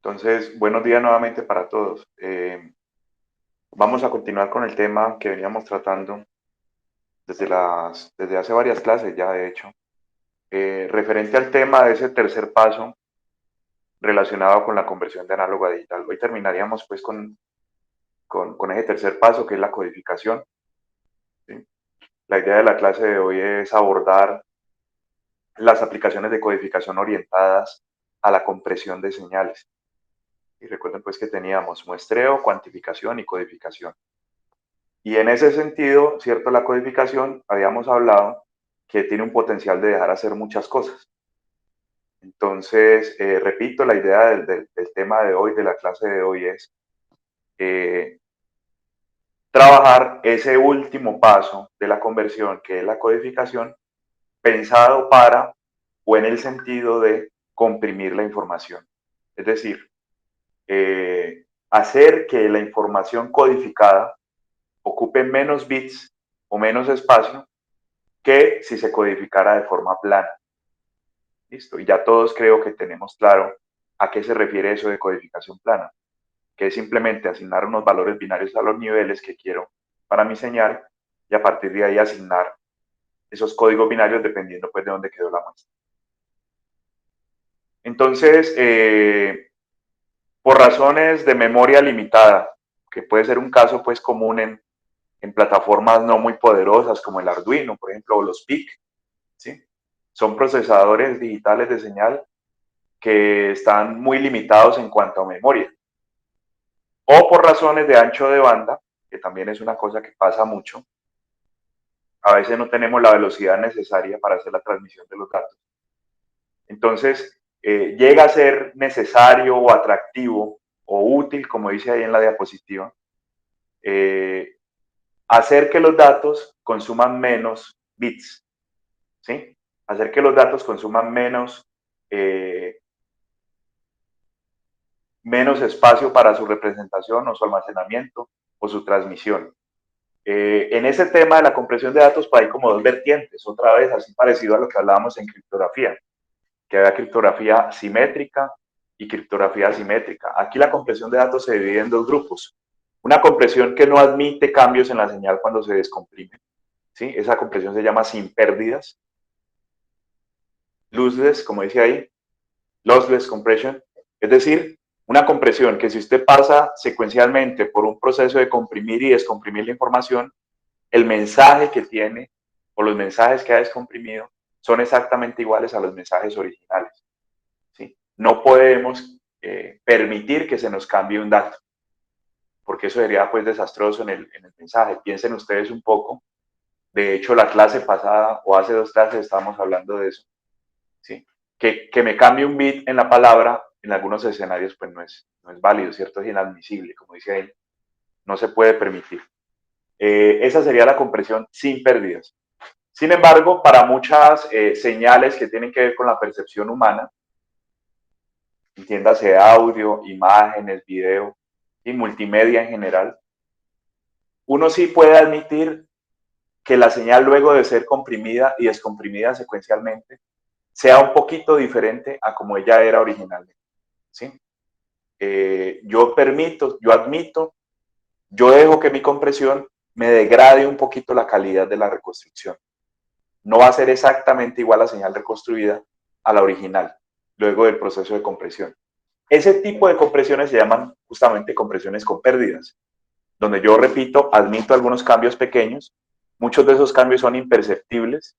Entonces, buenos días nuevamente para todos. Vamos a continuar con el tema que veníamos tratando desde hace varias clases ya, de hecho, referente al tema de ese tercer paso relacionado con la conversión de análogo a digital. Hoy terminaríamos pues con ese tercer paso que es la codificación, ¿sí? La idea de la clase de hoy es abordar las aplicaciones de codificación orientadas a la compresión de señales. Y recuerden pues que teníamos muestreo, cuantificación y codificación. Y en ese sentido, ¿cierto? La codificación, habíamos hablado que tiene un potencial de dejar hacer muchas cosas. Entonces, repito, la idea del tema de hoy, de la clase de hoy, es eh, trabajar ese último paso de la conversión, que es la codificación, pensado para o en el sentido de comprimir la información. Es decir, hacer que la información codificada ocupe menos bits o menos espacio que si se codificara de forma plana. Listo. Y ya todos creo que tenemos claro a qué se refiere eso de codificación plana, que es simplemente asignar unos valores binarios a los niveles que quiero para mi señal y a partir de ahí asignar esos códigos binarios dependiendo pues de dónde quedó la muestra. Entonces, por razones de memoria limitada, que puede ser un caso pues común en plataformas no muy poderosas como el Arduino, por ejemplo, o los PIC, ¿sí? Son procesadores digitales de señal que están muy limitados en cuanto a memoria. O por razones de ancho de banda, que también es una cosa que pasa mucho. A veces no tenemos la velocidad necesaria para hacer la transmisión de los datos. Entonces, llega a ser necesario o atractivo o útil, como dice ahí en la diapositiva, eh, hacer que los datos consuman menos bits, ¿sí? Hacer que los datos consuman eh, menos espacio para su representación o su almacenamiento o su transmisión. En ese tema de la compresión de datos, pues hay como dos vertientes, otra vez así parecido a lo que hablábamos en criptografía, que había criptografía simétrica y criptografía asimétrica. Aquí la compresión de datos se divide en dos grupos. Una compresión que no admite cambios en la señal cuando se descomprime, ¿sí? Esa compresión se llama sin pérdidas, lossless, como dice ahí, lossless compression, es decir, una compresión que si usted pasa secuencialmente por un proceso de comprimir y descomprimir la información, el mensaje que tiene o los mensajes que ha descomprimido son exactamente iguales a los mensajes originales, ¿sí? No podemos permitir que se nos cambie un dato, porque eso sería pues desastroso en el mensaje. Piensen ustedes un poco, de hecho la clase pasada o hace dos clases estábamos hablando de eso, ¿sí? Que me cambie un bit en la palabra en algunos escenarios pues no es válido, ¿cierto? Es inadmisible, como dice él, no se puede permitir. Esa sería la compresión sin pérdidas. Sin embargo, para muchas señales que tienen que ver con la percepción humana, entiéndase audio, imágenes, video y multimedia en general, uno sí puede admitir que la señal luego de ser comprimida y descomprimida secuencialmente sea un poquito diferente a como ella era originalmente, ¿sí? Yo admito, yo dejo que mi compresión me degrade un poquito la calidad de la reconstrucción. No va a ser exactamente igual la señal reconstruida a la original, luego del proceso de compresión. Ese tipo de compresiones se llaman justamente compresiones con pérdidas, donde yo, repito, admito algunos cambios pequeños, muchos de esos cambios son imperceptibles,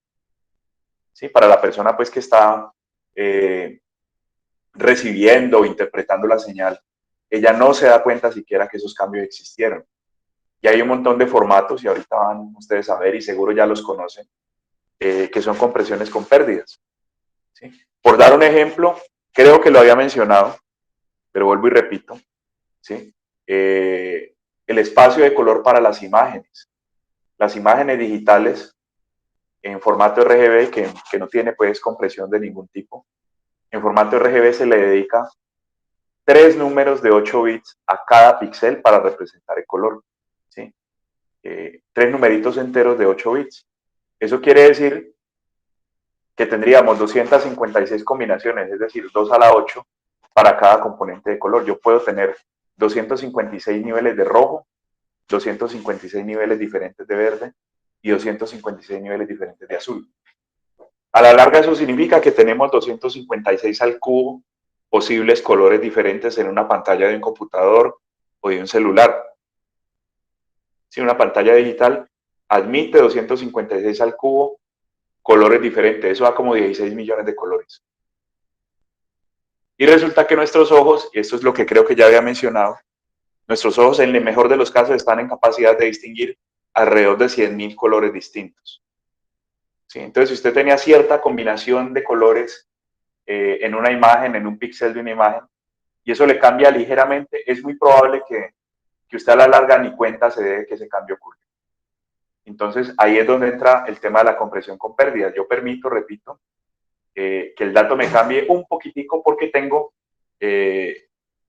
¿sí? Para la persona pues que está eh, recibiendo o interpretando la señal, ella no se da cuenta siquiera que esos cambios existieron. Y hay un montón de formatos, y ahorita van ustedes a ver, y seguro ya los conocen, que son compresiones con pérdidas, ¿sí? Por dar un ejemplo, creo que lo había mencionado, pero vuelvo y repito, ¿sí? El espacio de color para las imágenes. Las imágenes digitales en formato RGB, que no tiene pues compresión de ningún tipo, en formato RGB se le dedica 3 números de 8 bits a cada píxel para representar el color, ¿sí? 3 numeritos enteros de 8 bits. Eso quiere decir que tendríamos 256 combinaciones, es decir, 2 a la 8 para cada componente de color. Yo puedo tener 256 niveles de rojo, 256 niveles diferentes de verde y 256 niveles diferentes de azul. A la larga eso significa que tenemos 256 al cubo posibles colores diferentes en una pantalla de un computador o de un celular. Si una pantalla digital admite 256 al cubo colores diferentes, eso da como 16 millones de colores. Y resulta que nuestros ojos, y esto es lo que creo que ya había mencionado, nuestros ojos en el mejor de los casos están en capacidad de distinguir alrededor de 100.000 colores distintos. ¿Sí? Entonces, si usted tenía cierta combinación de colores en una imagen, en un píxel de una imagen, y eso le cambia ligeramente, es muy probable que usted a la larga ni cuenta se dé que ese cambio ocurre. Entonces, ahí es donde entra el tema de la compresión con pérdidas. Yo permito, repito, que el dato me cambie un poquitico porque tengo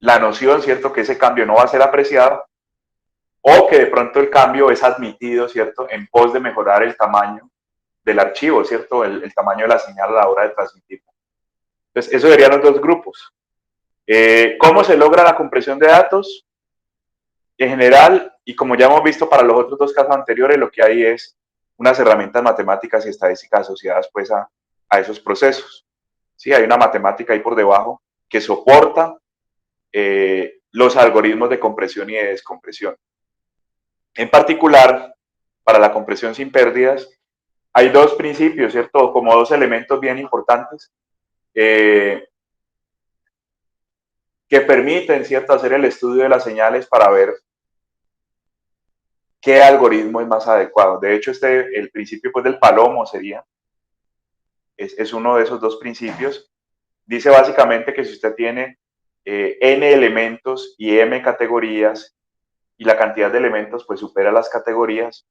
la noción, ¿cierto?, que ese cambio no va a ser apreciado o que de pronto el cambio es admitido, ¿cierto?, en pos de mejorar el tamaño del archivo, ¿cierto?, el tamaño de la señal a la hora de transmitir. Entonces, eso serían los dos grupos. ¿Cómo se logra la compresión de datos? En general, y como ya hemos visto para los otros dos casos anteriores, lo que hay es unas herramientas matemáticas y estadísticas asociadas pues a esos procesos. Sí, hay una matemática ahí por debajo que soporta los algoritmos de compresión y de descompresión. En particular, para la compresión sin pérdidas, hay dos principios, ¿cierto? Como dos elementos bien importantes que permiten, ¿cierto?, hacer el estudio de las señales para ver qué algoritmo es más adecuado. De hecho, el principio pues, del palomo es uno de esos dos principios. Dice básicamente que si usted tiene n elementos y m categorías y la cantidad de elementos pues supera las categorías,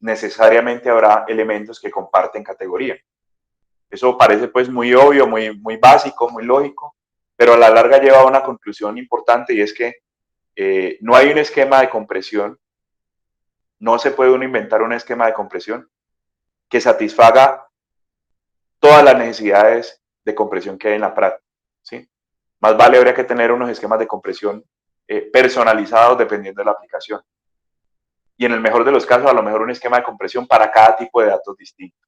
necesariamente habrá elementos que comparten categoría. Eso parece pues muy obvio, muy básico, muy lógico, pero a la larga lleva a una conclusión importante y es que no hay un esquema de compresión, no se puede uno inventar un esquema de compresión que satisfaga todas las necesidades de compresión que hay en la práctica, ¿sí? Más vale habría que tener unos esquemas de compresión personalizados dependiendo de la aplicación. Y en el mejor de los casos, a lo mejor un esquema de compresión para cada tipo de datos distinto.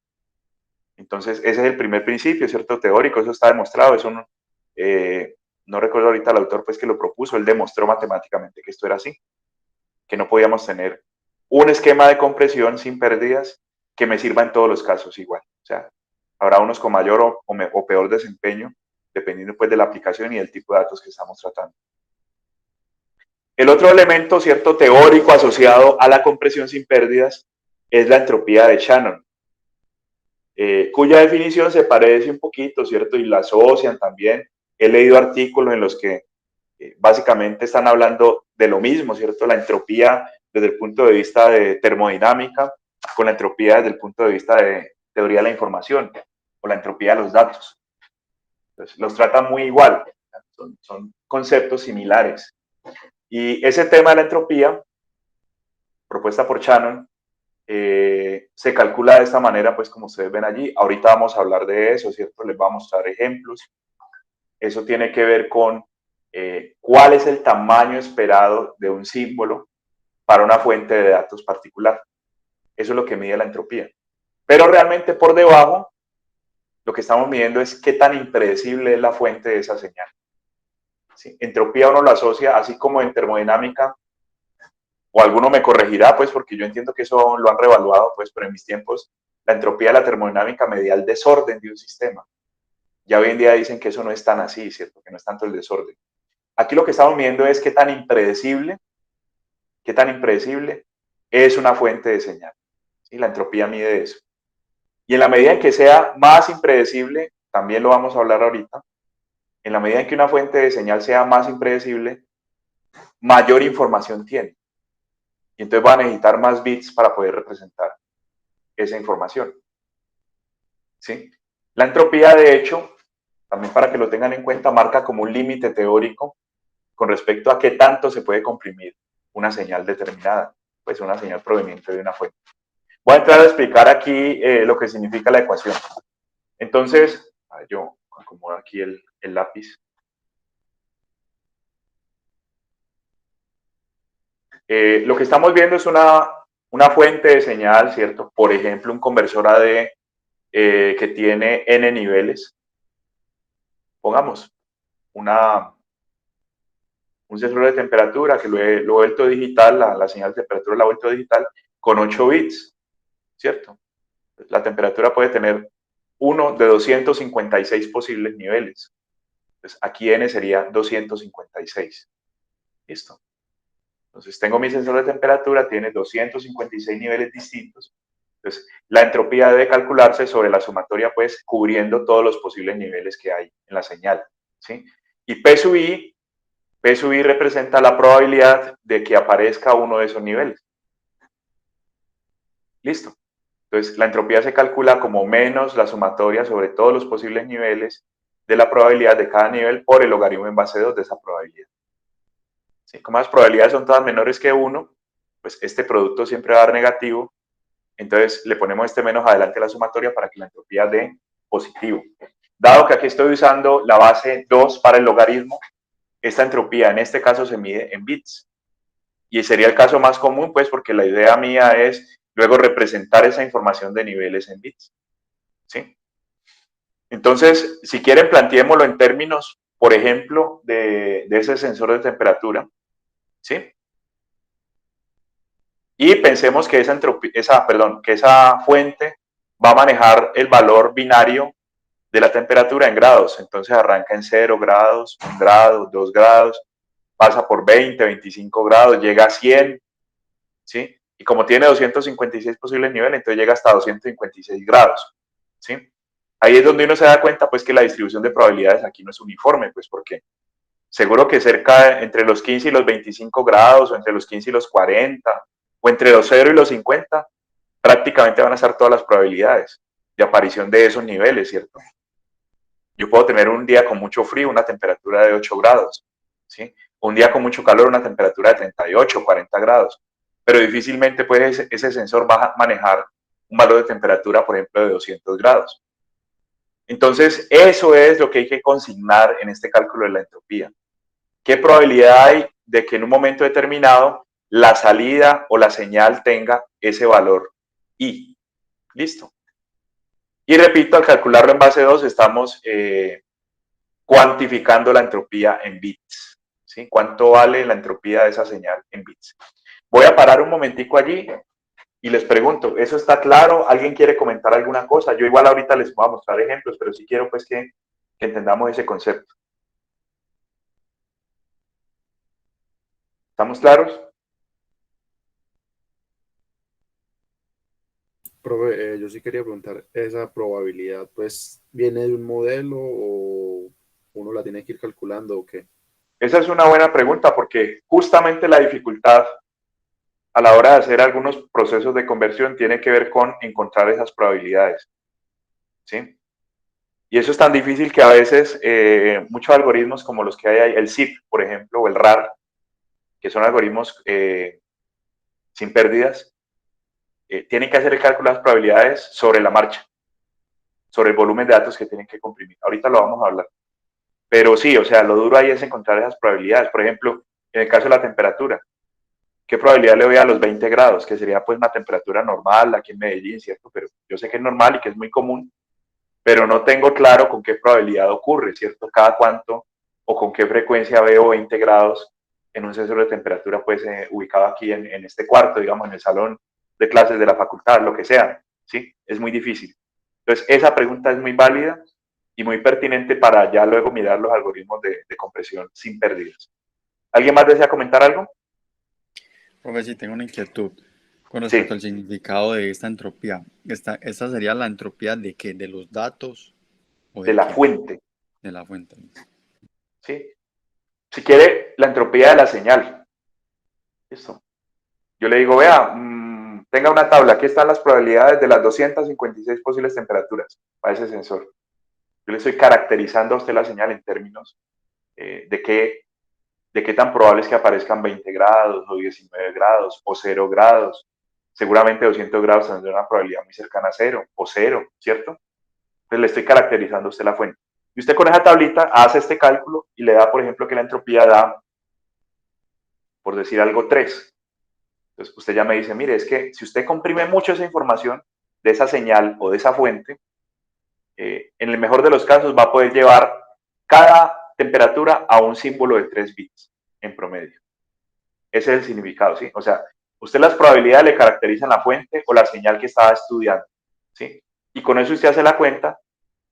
Entonces, ese es el primer principio, ¿cierto? Teórico, eso está demostrado, eso no recuerdo ahorita el autor pues que lo propuso, él demostró matemáticamente que esto era así, que no podíamos tener un esquema de compresión sin pérdidas que me sirva en todos los casos igual. O sea, habrá unos con mayor o peor desempeño, dependiendo pues de la aplicación y del tipo de datos que estamos tratando. El otro elemento, ¿cierto?, teórico asociado a la compresión sin pérdidas es la entropía de Shannon, cuya definición se parece un poquito, ¿cierto?, y la asocian también. He leído artículos en los que básicamente están hablando de lo mismo, ¿cierto?, la entropía desde el punto de vista de termodinámica, con la entropía desde el punto de vista de teoría de la información, o la entropía de los datos. Entonces, los tratan muy igual, son conceptos similares. Y ese tema de la entropía, propuesta por Shannon, se calcula de esta manera, pues como ustedes ven allí. Ahorita vamos a hablar de eso, ¿cierto? Les voy a mostrar ejemplos. Eso tiene que ver con cuál es el tamaño esperado de un símbolo para una fuente de datos particular. Eso es lo que mide la entropía. Pero realmente por debajo, lo que estamos midiendo es qué tan impredecible es la fuente de esa señal. ¿Sí? Entropía uno lo asocia, así como en termodinámica, o alguno me corregirá, pues, porque yo entiendo que eso lo han revaluado, pues, pero en mis tiempos, la entropía de la termodinámica medía el desorden de un sistema. Ya hoy en día dicen que eso no es tan así, ¿cierto? Que no es tanto el desorden. Aquí lo que estamos midiendo es qué tan impredecible es una fuente de señal. ¿Sí? La entropía mide eso. Y en la medida en que sea más impredecible, también lo vamos a hablar ahorita, en la medida en que una fuente de señal sea más impredecible, mayor información tiene. Y entonces va a necesitar más bits para poder representar esa información. ¿Sí? La entropía, de hecho, también para que lo tengan en cuenta, marca como un límite teórico con respecto a qué tanto se puede comprimir una señal determinada, pues una señal proveniente de una fuente. Voy a entrar a explicar aquí lo que significa la ecuación. Entonces, yo acomodo aquí el lápiz. Lo que estamos viendo es una fuente de señal, ¿cierto? Por ejemplo, un conversor AD que tiene n niveles. Pongamos un sensor de temperatura que lo he vuelto digital, la señal de temperatura la he vuelto digital con 8 bits, ¿cierto? La temperatura puede tener uno de 256 posibles niveles. Entonces, aquí n sería 256. ¿Listo? Entonces, tengo mi sensor de temperatura, tiene 256 niveles distintos. Entonces, la entropía debe calcularse sobre la sumatoria, pues, cubriendo todos los posibles niveles que hay en la señal, ¿sí? Y P sub I representa la probabilidad de que aparezca uno de esos niveles. Listo. Entonces, la entropía se calcula como menos la sumatoria sobre todos los posibles niveles de la probabilidad de cada nivel por el logaritmo en base 2 de esa probabilidad. ¿Sí? Como las probabilidades son todas menores que 1, pues este producto siempre va a dar negativo. Entonces, le ponemos este menos adelante a la sumatoria para que la entropía dé positivo. Dado que aquí estoy usando la base 2 para el logaritmo, esta entropía en este caso se mide en bits. Y sería el caso más común, pues, porque la idea mía es luego representar esa información de niveles en bits. ¿Sí? Entonces, si quieren, planteémoslo en términos, por ejemplo, de ese sensor de temperatura. ¿Sí? Y pensemos que que esa fuente va a manejar el valor binario de la temperatura en grados. Entonces arranca en 0 grados, 1 grado, 2 grados, pasa por 20, 25 grados, llega a 100, ¿sí? Y como tiene 256 posibles niveles, entonces llega hasta 256 grados, ¿sí? Ahí es donde uno se da cuenta, pues, que la distribución de probabilidades aquí no es uniforme, pues, porque seguro que entre los 15 y los 25 grados, o entre los 15 y los 40, o entre los 0 y los 50, prácticamente van a estar todas las probabilidades de aparición de esos niveles, ¿cierto? Yo puedo tener un día con mucho frío, una temperatura de 8 grados, ¿sí? Un día con mucho calor, una temperatura de 38, 40 grados, pero difícilmente pues, ese sensor va a manejar un valor de temperatura, por ejemplo, de 200 grados. Entonces, eso es lo que hay que consignar en este cálculo de la entropía. ¿Qué probabilidad hay de que en un momento determinado la salida o la señal tenga ese valor I? Listo. Y repito, al calcularlo en base 2 estamos cuantificando la entropía en bits. ¿Sí? ¿Cuánto vale la entropía de esa señal en bits? Voy a parar un momentico allí y les pregunto, ¿eso está claro? ¿Alguien quiere comentar alguna cosa? Yo igual ahorita les voy a mostrar ejemplos, pero sí quiero pues que entendamos ese concepto. ¿Estamos claros? Profe, yo sí quería preguntar, ¿esa probabilidad pues viene de un modelo o uno la tiene que ir calculando o qué? Esa es una buena pregunta porque justamente la dificultad a la hora de hacer algunos procesos de conversión tiene que ver con encontrar esas probabilidades. ¿Sí? Y eso es tan difícil que a veces muchos algoritmos como los que hay ahí, el ZIP, por ejemplo, o el RAR, que son algoritmos sin pérdidas, tienen que hacer el cálculo de las probabilidades sobre la marcha, sobre el volumen de datos que tienen que comprimir. Ahorita lo vamos a hablar. Pero sí, o sea, lo duro ahí es encontrar esas probabilidades. Por ejemplo, en el caso de la temperatura, ¿qué probabilidad le doy a los 20 grados? Que sería pues una temperatura normal aquí en Medellín, ¿cierto? Pero yo sé que es normal y que es muy común, pero no tengo claro con qué probabilidad ocurre, ¿cierto? Cada cuánto o con qué frecuencia veo 20 grados en un sensor de temperatura, pues ubicado aquí en este cuarto, digamos, en el salón de clases de la facultad, lo que sea, ¿sí? Es muy difícil. Entonces, esa pregunta es muy válida y muy pertinente para ya luego mirar los algoritmos de compresión sin pérdidas. ¿Alguien más desea comentar algo? Profe, sí tengo una inquietud con respecto al Sí, significado de esta entropía. ¿Esta sería la entropía de qué? ¿De los datos o de de la qué? fuente, De la fuente. ¿sí? Si quiere, la entropía de la señal. Listo. Yo le digo, vea, tenga una tabla, aquí están las probabilidades de las 256 posibles temperaturas para ese sensor. Yo le estoy caracterizando a usted la señal en términos de qué tan probable es que aparezcan 20 grados o 19 grados o 0 grados. Seguramente 200 grados tendrá una probabilidad muy cercana a 0 o 0, ¿cierto? Entonces le estoy caracterizando a usted la fuente. Y usted con esa tablita hace este cálculo y le da, por ejemplo, que la entropía da, por decir algo, 3. Entonces usted ya me dice, mire, es que si usted comprime mucho esa información de esa señal o de esa fuente, en el mejor de los casos va a poder llevar cada temperatura a un símbolo de 3 bits en promedio. Ese es el significado, ¿sí? O sea, usted las probabilidades le caracterizan la fuente o la señal que estaba estudiando, ¿sí? Y con eso usted hace la cuenta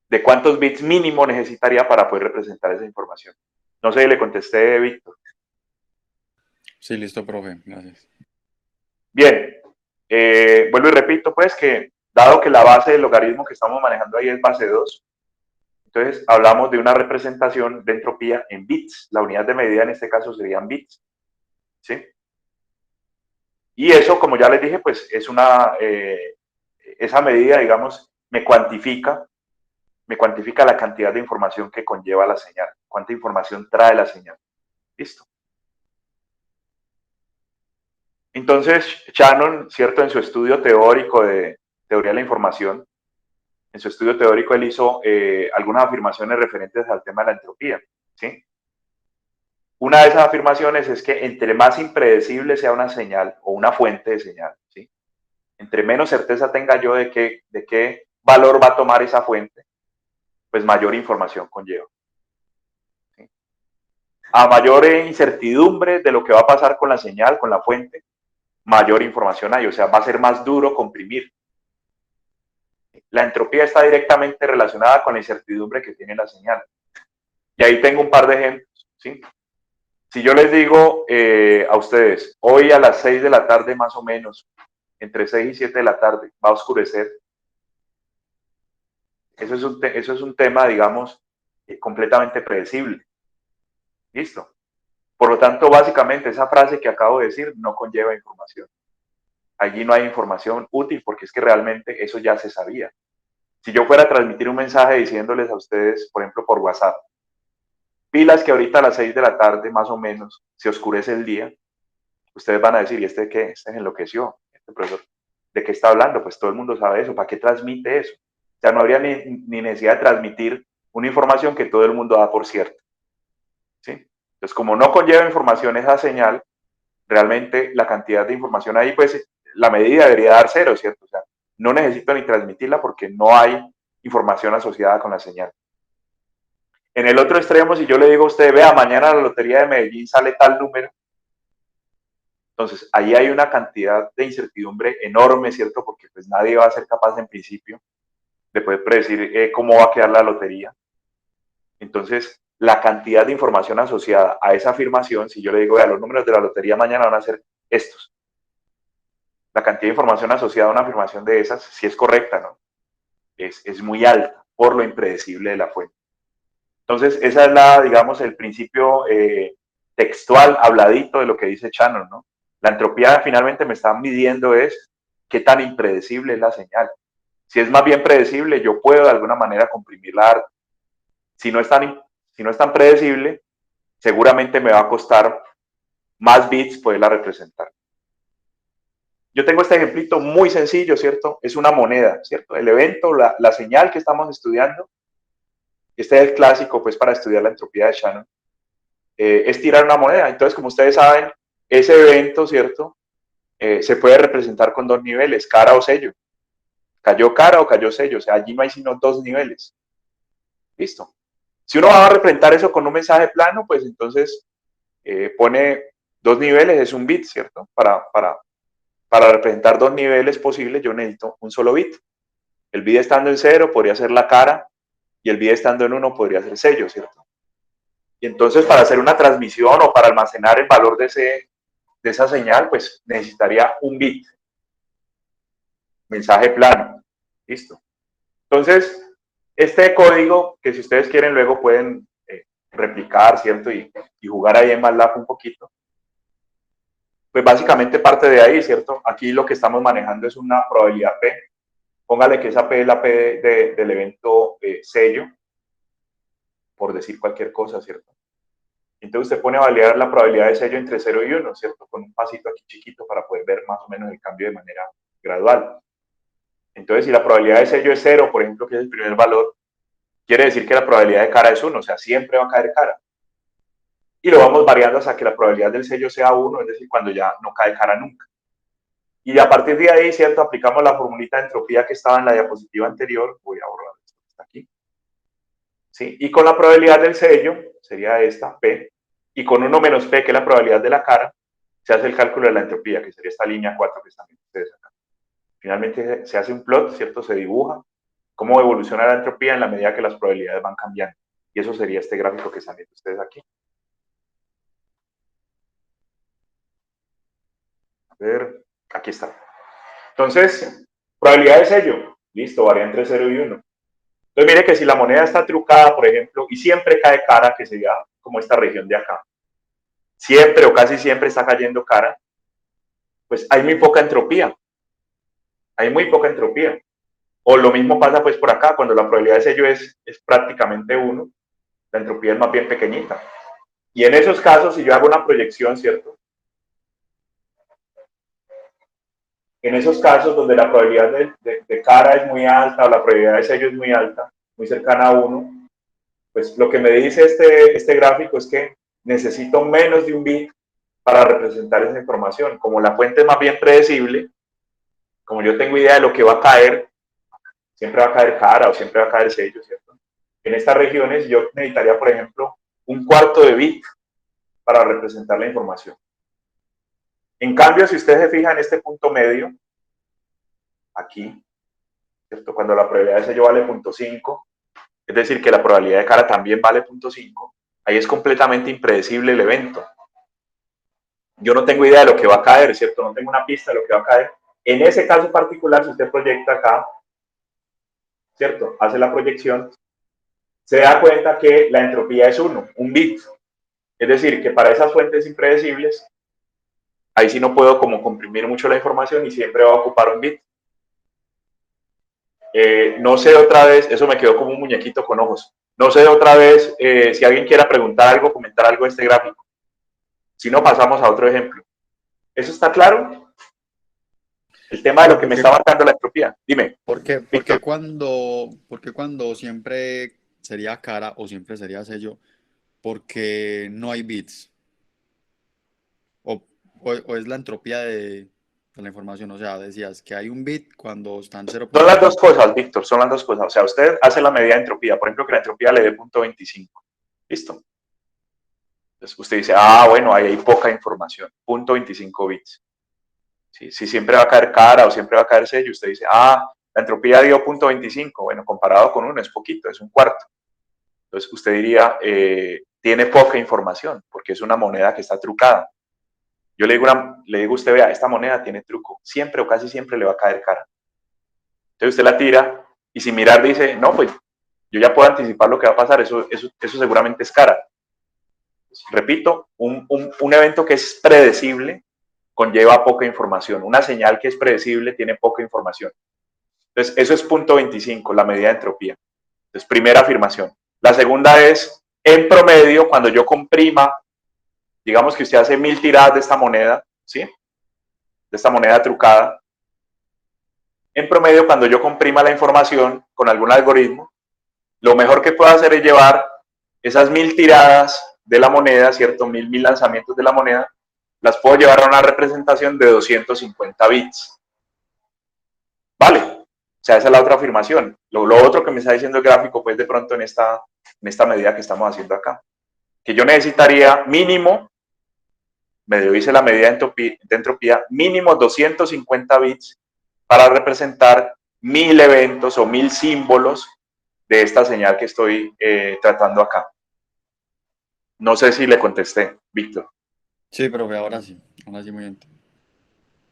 de cuántos bits mínimo necesitaría para poder representar esa información. No sé si le contesté, Víctor. Sí, listo, profe. Gracias. Bien, vuelvo y repito, pues, que dado que la base del logaritmo que estamos manejando ahí es base 2, entonces hablamos de una representación de entropía en bits. La unidad de medida en este caso serían bits, ¿sí? Y eso, como ya les dije, pues es esa medida, digamos, me cuantifica la cantidad de información que conlleva la señal, cuánta información trae la señal. Listo. Entonces, Shannon, ¿cierto? En su estudio teórico de teoría de la información, en su estudio teórico él hizo algunas afirmaciones referentes al tema de la entropía, ¿sí? Una de esas afirmaciones es que entre más impredecible sea una señal o una fuente de señal, ¿sí? Entre menos certeza tenga yo de qué valor va a tomar esa fuente, pues mayor información conlleva. ¿Sí? A mayor incertidumbre de lo que va a pasar con la señal, con la fuente, mayor información hay, o sea, va a ser más duro comprimir. La entropía está directamente relacionada con la incertidumbre que tiene la señal. Y ahí tengo un par de ejemplos, ¿sí? Si yo les digo a ustedes, hoy a las 6 de la tarde más o menos, entre 6 y 7 de la tarde, va a oscurecer, eso es un tema, digamos, completamente predecible. ¿Listo? Por lo tanto, básicamente, esa frase que acabo de decir no conlleva información. Allí no hay información útil porque es que realmente eso ya se sabía. Si yo fuera a transmitir un mensaje diciéndoles a ustedes, por ejemplo, por WhatsApp, pilas que ahorita a las 6 de la tarde, más o menos, se oscurece el día, ustedes van a decir, ¿y este qué? Este enloqueció, este profesor, ¿de qué está hablando? Pues todo el mundo sabe eso, ¿para qué transmite eso? O sea, no habría ni necesidad de transmitir una información que todo el mundo da por cierto. ¿Sí? Entonces, como no conlleva información esa señal, realmente la cantidad de información ahí, pues la medida debería dar cero, ¿cierto? O sea, no necesito ni transmitirla porque no hay información asociada con la señal. En el otro extremo, si yo le digo a usted, vea, mañana la Lotería de Medellín sale tal número, entonces ahí hay una cantidad de incertidumbre enorme, ¿cierto? Porque pues nadie va a ser capaz en principio de poder predecir cómo va a quedar la lotería. Entonces, la cantidad de información asociada a esa afirmación, si yo le digo, vea, los números de la lotería mañana van a ser estos, la cantidad de información asociada a una afirmación de esas, si es correcta, ¿no? Es muy alta por lo impredecible de la fuente. Entonces, esa es digamos, el principio textual, habladito de lo que dice Shannon, ¿no? La entropía finalmente me está midiendo es qué tan impredecible es la señal. Si es más bien predecible, yo puedo de alguna manera comprimirla. Si no es tan predecible, seguramente me va a costar más bits poderla representar. Yo tengo este ejemplito muy sencillo, ¿cierto? Es una moneda, ¿cierto? El evento, la señal que estamos estudiando, este es el clásico, pues, para estudiar la entropía de Shannon, es tirar una moneda. Entonces, como ustedes saben, ese evento, ¿cierto? Se puede representar con dos niveles, cara o sello. Cayó cara o cayó sello, o sea, allí no hay sino dos niveles. Listo. Si uno va a representar eso con un mensaje plano, pues entonces pone dos niveles, es un bit, ¿cierto? Para representar dos niveles posibles, yo necesito un solo bit. El bit estando en 0 podría ser la cara y el bit estando en 1 podría ser sello, ¿cierto? Y entonces para hacer una transmisión o para almacenar el valor de esa señal, pues necesitaría un bit. Mensaje plano. Listo. Entonces, este código, que si ustedes quieren luego pueden replicar, ¿cierto? Y jugar ahí en MATLAB un poquito. Pues básicamente parte de ahí, ¿cierto? Aquí lo que estamos manejando es una probabilidad P. Póngale que esa P es la P del evento sello, por decir cualquier cosa, ¿cierto? Entonces usted pone a validar la probabilidad de sello entre 0 y 1, ¿cierto? Con un pasito aquí chiquito para poder ver más o menos el cambio de manera gradual. Entonces, si la probabilidad de sello es 0, por ejemplo, que es el primer valor, quiere decir que la probabilidad de cara es 1, o sea, siempre va a caer cara. Y lo vamos variando hasta que la probabilidad del sello sea 1, es decir, cuando ya no cae cara nunca. Y a partir de ahí, ¿cierto? Aplicamos la formulita de entropía que estaba en la diapositiva anterior. Voy a borrar esto que está aquí. ¿Sí? Y con la probabilidad del sello, sería esta, P, y con 1 menos P, que es la probabilidad de la cara, se hace el cálculo de la entropía, que sería esta línea 4 que están viendo ustedes acá. Finalmente se hace un plot, ¿cierto? Se dibuja cómo evoluciona la entropía en la medida que las probabilidades van cambiando. Y eso sería este gráfico que están viendo ustedes aquí. A ver, aquí está. Entonces, probabilidad de sello, listo, varía entre 0 y 1. Entonces, mire que si la moneda está trucada, por ejemplo, y siempre cae cara, que sería como esta región de acá, siempre o casi siempre está cayendo cara, pues hay muy poca entropía. Hay muy poca entropía. O lo mismo pasa pues por acá, cuando la probabilidad de sello es prácticamente 1, la entropía es más bien pequeñita. Y en esos casos, si yo hago una proyección, ¿cierto? En esos casos donde la probabilidad de cara es muy alta o la probabilidad de sello es muy alta, muy cercana a 1, pues lo que me dice este gráfico es que necesito menos de un bit para representar esa información. Como la fuente es más bien predecible, como yo tengo idea de lo que va a caer, siempre va a caer cara o siempre va a caer sello, ¿cierto? En estas regiones yo necesitaría, por ejemplo, 1/4 de bit para representar la información. En cambio, si usted se fija en este punto medio, aquí, ¿cierto? Cuando la probabilidad de sello vale 0.5, es decir, que la probabilidad de cara también vale 0.5, ahí es completamente impredecible el evento. Yo no tengo idea de lo que va a caer, ¿cierto? No tengo una pista de lo que va a caer. En ese caso particular, si usted proyecta acá, ¿cierto? Hace la proyección, se da cuenta que la entropía es 1, un bit. Es decir, que para esas fuentes impredecibles, ahí sí no puedo como comprimir mucho la información y siempre va a ocupar un bit. No sé otra vez, eso me quedó como un muñequito con ojos. No sé otra vez si alguien quiera preguntar algo, comentar algo de este gráfico. Si no, pasamos a otro ejemplo. ¿Eso está claro? El tema de Pero lo que me está marcando la entropía. Dime, ¿por qué Víctor. cuando siempre sería cara o siempre sería sello? Porque no hay bits. O, o es la entropía de la información. O sea, decías que hay un bit cuando están Son las dos 0.5. cosas, Víctor, son las dos cosas. O sea, usted hace la medida de entropía, por ejemplo, que la entropía le dé 0.25. ¿Listo? Entonces usted dice, bueno, ahí hay poca información, 0.25 bits. ¿Sí? Si siempre va a caer cara o siempre va a caer sello, usted dice, la entropía dio 0.25. Bueno, comparado con 1 es poquito, es 1/4. Entonces usted diría, tiene poca información, porque es una moneda que está trucada. Yo le digo a usted, vea, esta moneda tiene truco, siempre o casi siempre le va a caer cara. Entonces usted la tira y sin mirar dice, no, pues yo ya puedo anticipar lo que va a pasar, eso seguramente es cara. Repito, un evento que es predecible conlleva poca información. Una señal que es predecible tiene poca información. Entonces, eso es 0.25, la medida de entropía. Entonces, primera afirmación. La segunda es, en promedio, cuando yo comprima, digamos que usted hace 1000 tiradas de esta moneda, ¿sí? De esta moneda trucada. En promedio, cuando yo comprima la información con algún algoritmo, lo mejor que puedo hacer es llevar esas 1000 tiradas de la moneda, ¿cierto? 1000 lanzamientos de la moneda, las puedo llevar a una representación de 250 bits. ¿Vale? O sea, esa es la otra afirmación. Lo otro que me está diciendo el gráfico, pues de pronto en esta medida que estamos haciendo acá, que yo necesitaría mínimo, me dice la medida de entropía, mínimo 250 bits para representar 1000 eventos o 1000 símbolos de esta señal que estoy tratando acá. No sé si le contesté, Víctor. Sí, profe, ahora sí muy bien.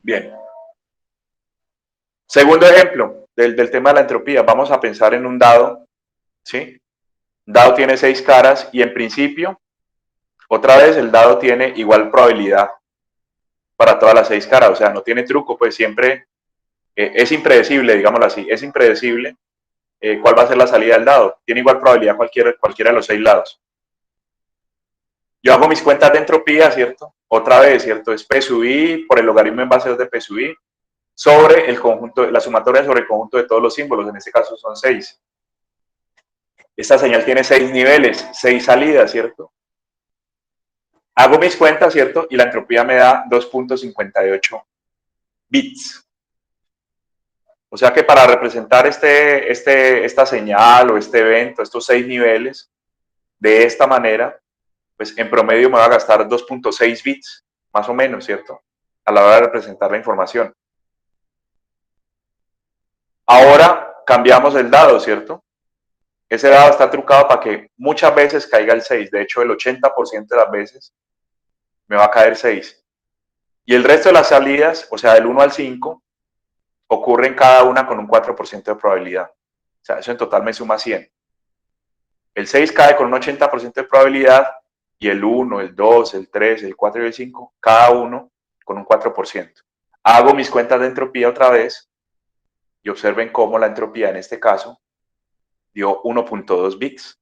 Bien. Segundo ejemplo del tema de la entropía. Vamos a pensar en un dado, ¿sí? Un dado tiene 6 caras y en principio, otra vez, el dado tiene igual probabilidad para todas las 6 caras. O sea, no tiene truco, pues siempre es impredecible, digámoslo así. Es impredecible cuál va a ser la salida del dado. Tiene igual probabilidad cualquiera de los 6 lados. Yo hago mis cuentas de entropía, ¿cierto? Otra vez, ¿cierto? Es P sub I por el logaritmo en base 2 de P sub I sobre el conjunto, la sumatoria sobre el conjunto de todos los símbolos, en este caso son 6. Esta señal tiene 6 niveles, 6 salidas, ¿cierto? Hago mis cuentas, ¿cierto? Y la entropía me da 2.58 bits. O sea que para representar esta señal o este evento, estos 6 niveles, de esta manera, pues en promedio me va a gastar 2.6 bits, más o menos, ¿cierto? A la hora de representar la información. Ahora cambiamos el dado, ¿cierto? Ese dado está trucado para que muchas veces caiga el 6. De hecho, el 80% de las veces me va a caer 6. Y el resto de las salidas, o sea, del 1 al 5, ocurren cada una con un 4% de probabilidad. O sea, eso en total me suma 100. El 6 cae con un 80% de probabilidad y el 1, el 2, el 3, el 4 y el 5, cada uno con un 4%. Hago mis cuentas de entropía otra vez y observen cómo la entropía en este caso dio 1.2 bits.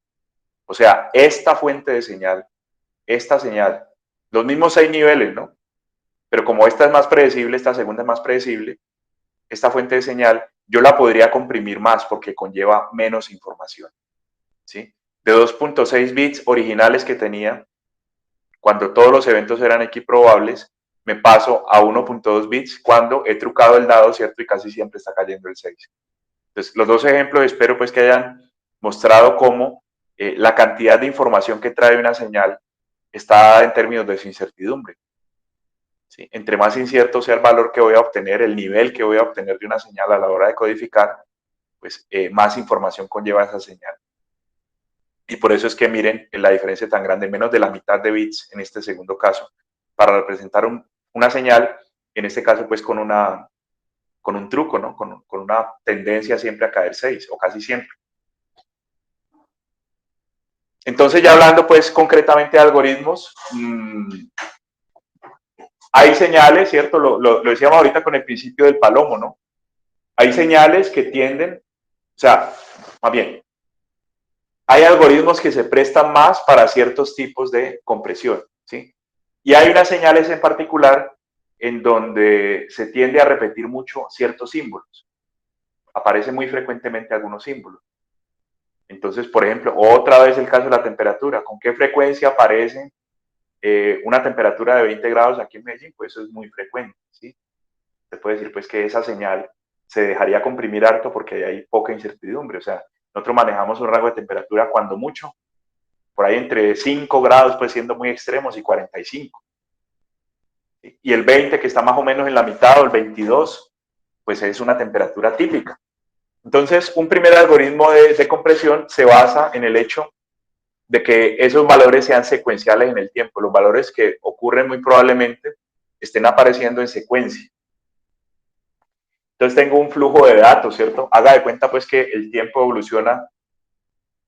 O sea, esta fuente de señal, esta señal, los mismos 6 niveles, ¿no? Pero como esta es más predecible, esta segunda es más predecible, esta fuente de señal yo la podría comprimir más porque conlleva menos información, ¿sí? De 2.6 bits originales que tenía, cuando todos los eventos eran equiprobables, me paso a 1.2 bits cuando he trucado el dado, ¿cierto? Y casi siempre está cayendo el 6. Entonces, los dos ejemplos espero pues que hayan mostrado cómo la cantidad de información que trae una señal está en términos de su incertidumbre. ¿Sí? Entre más incierto sea el valor que voy a obtener, el nivel que voy a obtener de una señal a la hora de codificar, pues más información conlleva esa señal. Y por eso es que miren la diferencia tan grande, menos de la mitad de bits en este segundo caso, para representar una señal, en este caso pues con un truco, ¿no? Con una tendencia siempre a caer 6, o casi siempre. Entonces ya hablando pues concretamente de algoritmos, hay señales, ¿cierto? Lo decíamos ahorita con el principio del palomo, ¿no? Hay señales que tienden, o sea, más bien, hay algoritmos que se prestan más para ciertos tipos de compresión, ¿sí? Y hay unas señales en particular en donde se tiende a repetir mucho ciertos símbolos. Aparecen muy frecuentemente algunos símbolos. Entonces, por ejemplo, otra vez el caso de la temperatura. ¿Con qué frecuencia aparece una temperatura de 20 grados aquí en Medellín? Pues eso es muy frecuente, ¿sí? Se puede decir pues que esa señal se dejaría comprimir harto porque hay poca incertidumbre. O sea, nosotros manejamos un rango de temperatura cuando mucho, por ahí entre 5 grados, pues siendo muy extremos, y 45. ¿Sí? Y el 20, que está más o menos en la mitad, o el 22, pues es una temperatura típica. Entonces, un primer algoritmo de compresión se basa en el hecho de que esos valores sean secuenciales en el tiempo. Los valores que ocurren muy probablemente estén apareciendo en secuencia. Entonces tengo un flujo de datos, ¿cierto? Haga de cuenta pues que el tiempo evoluciona,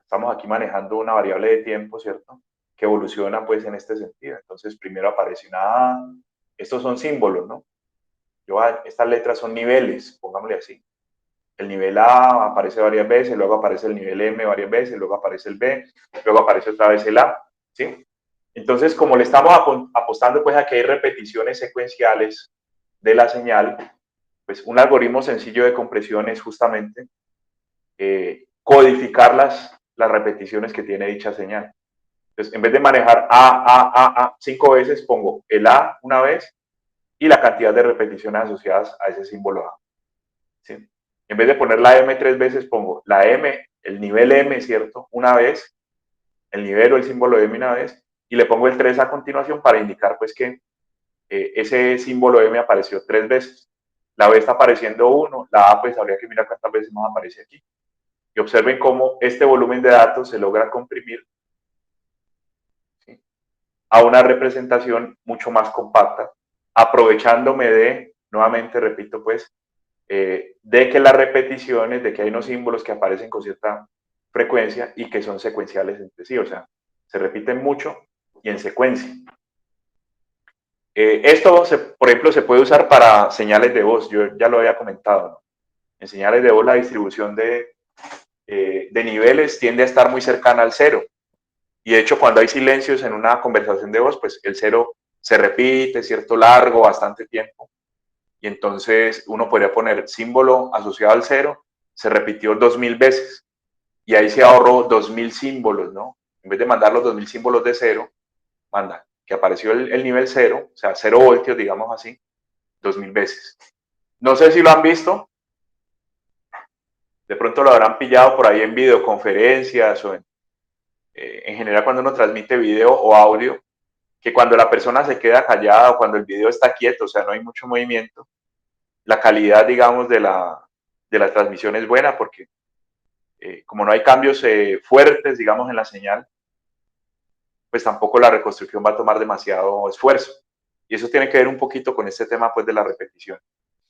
estamos aquí manejando una variable de tiempo, ¿cierto? Que evoluciona pues en este sentido. Entonces primero aparece una A, estos son símbolos, ¿no? Estas letras son niveles, pongámosle así. El nivel A aparece varias veces, luego aparece el nivel M varias veces, luego aparece el B, luego aparece otra vez el A, ¿sí? Entonces, como le estamos apostando pues a que hay repeticiones secuenciales de la señal, pues un algoritmo sencillo de compresión es justamente codificar las repeticiones que tiene dicha señal. Entonces, en vez de manejar A 5 veces, pongo el A una vez y la cantidad de repeticiones asociadas a ese símbolo A. ¿Sí? En vez de poner la M 3 veces, pongo la M, el nivel M, ¿cierto? Una vez, el nivel o el símbolo M una vez, y le pongo el 3 a continuación para indicar pues que ese símbolo M apareció 3 veces. La B está apareciendo 1, la A pues habría que mirar cuántas veces más aparece aquí. Y observen cómo este volumen de datos se logra comprimir, ¿sí?, a una representación mucho más compacta, aprovechándome de, nuevamente repito pues, de que las repeticiones, de que hay unos símbolos que aparecen con cierta frecuencia y que son secuenciales entre sí, o sea, se repiten mucho y en secuencia. Esto, por ejemplo, se puede usar para señales de voz, yo ya lo había comentado, ¿no? En señales de voz la distribución de niveles tiende a estar muy cercana al cero, y de hecho cuando hay silencios en una conversación de voz, pues el cero se repite cierto largo, bastante tiempo, y entonces uno podría poner símbolo asociado al cero, se repitió 2000 veces, y ahí se ahorró 2000 símbolos, ¿no? En vez de mandar los 2000 símbolos de cero, manda que apareció el nivel cero, o sea, 0 voltios, digamos así, 2000 veces. No sé si lo han visto, de pronto lo habrán pillado por ahí en videoconferencias o en general cuando uno transmite video o audio, que cuando la persona se queda callada o cuando el video está quieto, o sea, no hay mucho movimiento, la calidad, digamos, de la transmisión es buena porque como no hay cambios fuertes, digamos, en la señal, pues tampoco la reconstrucción va a tomar demasiado esfuerzo. Y eso tiene que ver un poquito con este tema, pues, de la repetición.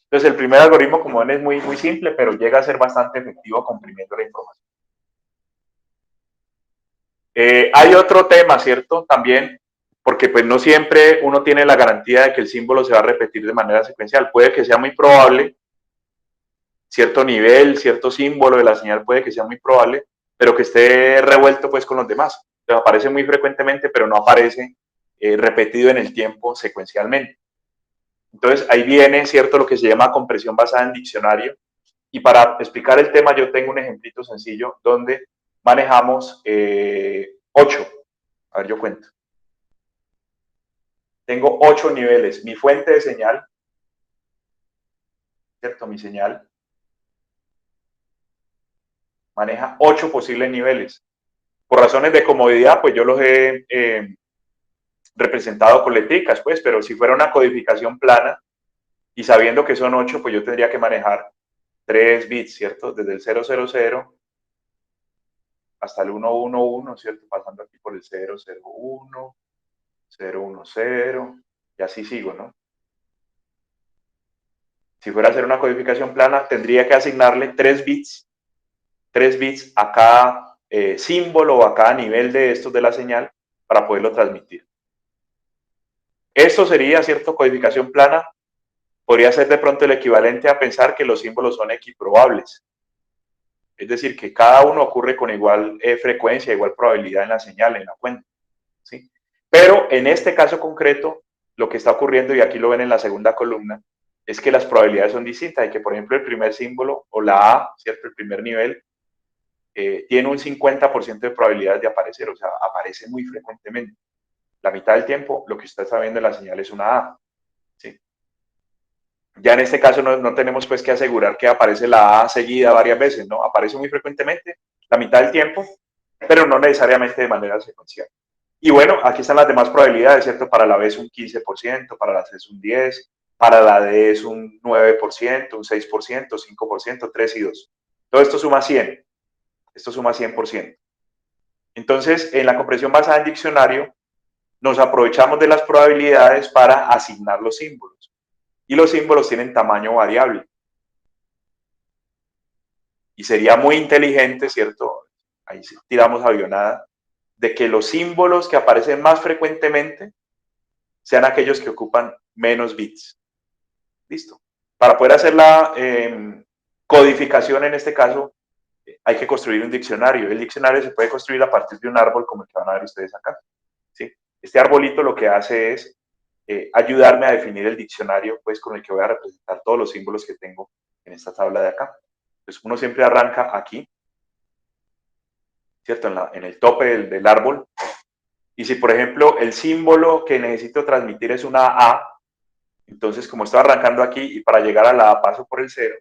Entonces, el primer algoritmo, como ven, es muy, muy simple, pero llega a ser bastante efectivo comprimiendo la información. Hay otro tema, ¿cierto? También, porque pues no siempre uno tiene la garantía de que el símbolo se va a repetir de manera secuencial. Puede que sea muy probable, cierto nivel, cierto símbolo de la señal puede que sea muy probable, pero que esté revuelto pues con los demás. Entonces, aparece muy frecuentemente, pero no aparece repetido en el tiempo secuencialmente. Entonces ahí viene, ¿cierto?, lo que se llama compresión basada en diccionario. Y para explicar el tema yo tengo un ejemplito sencillo donde manejamos 8. A ver, yo cuento. Tengo 8 niveles. Mi fuente de señal, ¿cierto? Mi señal maneja 8 posibles niveles. Por razones de comodidad, pues yo los he representado con letricas, pues, pero si fuera una codificación plana y sabiendo que son 8, pues yo tendría que manejar 3 bits, ¿cierto? Desde el 000 hasta el 111, ¿cierto? Pasando aquí por el 001, 010, y así sigo, ¿no? Si fuera a hacer una codificación plana, tendría que asignarle 3 bits a cada símbolo o a cada nivel de estos de la señal para poderlo transmitir. Esto sería, ¿cierto? Codificación plana. Podría ser de pronto el equivalente a pensar que los símbolos son equiprobables. Es decir, que cada uno ocurre con igual frecuencia, igual probabilidad en la señal, en la fuente, ¿sí? Pero en este caso concreto, lo que está ocurriendo, y aquí lo ven en la segunda columna, es que las probabilidades son distintas y que, por ejemplo, el primer símbolo o la A, ¿cierto? El primer nivel, tiene un 50% de probabilidad de aparecer, o sea, aparece muy frecuentemente. La mitad del tiempo, lo que usted está viendo en la señal es una A, ¿sí? Ya en este caso no tenemos pues que asegurar que aparece la A seguida varias veces, ¿no? Aparece muy frecuentemente, la mitad del tiempo, pero no necesariamente de manera secuencial. Y bueno, aquí están las demás probabilidades, ¿cierto? Para la B es un 15%, para la C es un 10%, para la D es un 9%, un 6%, 5%, 3 y 2. Todo esto suma 100. Esto suma 100%. Entonces, en la compresión basada en diccionario, nos aprovechamos de las probabilidades para asignar los símbolos. Y los símbolos tienen tamaño variable. Y sería muy inteligente, ¿cierto? Ahí tiramos avionada, de que los símbolos que aparecen más frecuentemente sean aquellos que ocupan menos bits. Listo. Para poder hacer la codificación en este caso, hay que construir un diccionario. El diccionario se puede construir a partir de un árbol como el que van a ver ustedes acá, ¿sí? Este arbolito lo que hace es ayudarme a definir el diccionario, pues, con el que voy a representar todos los símbolos que tengo en esta tabla de acá. Entonces, uno siempre arranca aquí, ¿cierto? En el tope del árbol. Y si, por ejemplo, el símbolo que necesito transmitir es una A, entonces, como estoy arrancando aquí y para llegar a la A paso por el 0,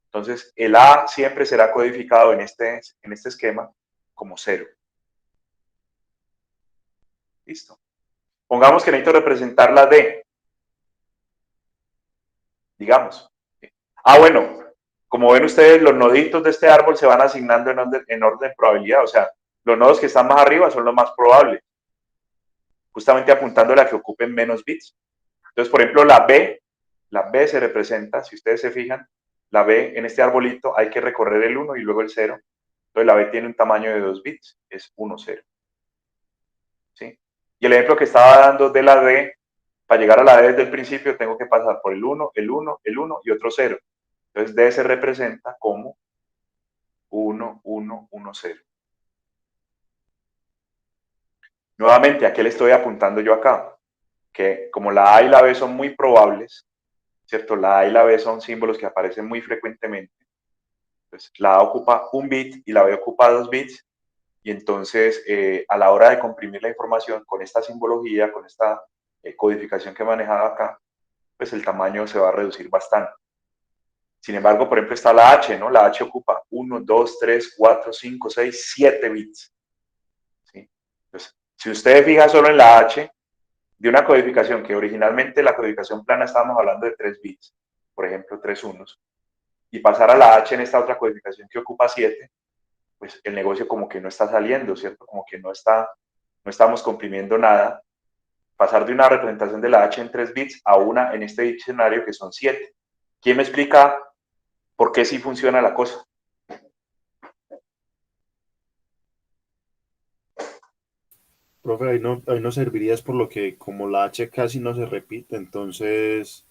entonces el A siempre será codificado en este esquema como 0. Listo. Pongamos que necesito representar la D, digamos. Bueno, como ven ustedes, los noditos de este árbol se van asignando en orden de probabilidad, o sea, los nodos que están más arriba son los más probables, justamente apuntándole a que ocupen menos bits. Entonces, por ejemplo, la B se representa, si ustedes se fijan, la B en este arbolito hay que recorrer el 1 y luego el 0. Entonces la B tiene un tamaño de 2 bits, es 1, 0. ¿Sí? Y el ejemplo que estaba dando de la D, para llegar a la D desde el principio tengo que pasar por el 1, el 1, el 1 y otro 0. Entonces D se representa como 1, 1, 1, 0. Nuevamente, ¿a qué le estoy apuntando yo acá? Que como la A y la B son muy probables, ¿cierto? La A y la B son símbolos que aparecen muy frecuentemente. Pues la A ocupa un bit y la B ocupa 2 bits. Y entonces, a la hora de comprimir la información con esta simbología, con esta codificación que he manejado acá, pues el tamaño se va a reducir bastante. Sin embargo, por ejemplo, está la H, ¿no? La H ocupa 1, 2, 3, 4, 5, 6, 7 bits. ¿Sí? Entonces, si usted fija solo en la H de una codificación que originalmente la codificación plana estábamos hablando de 3 bits, por ejemplo, 3 unos, y pasar a la H en esta otra codificación que ocupa 7, pues el negocio como que no está saliendo, ¿cierto? Como que no estamos comprimiendo nada. Pasar de una representación de la H en 3 bits a una en este diccionario que son 7. ¿Quién me explica por qué sí funciona la cosa? Profe, ahí no serviría es por lo que como la H casi no se repite, entonces,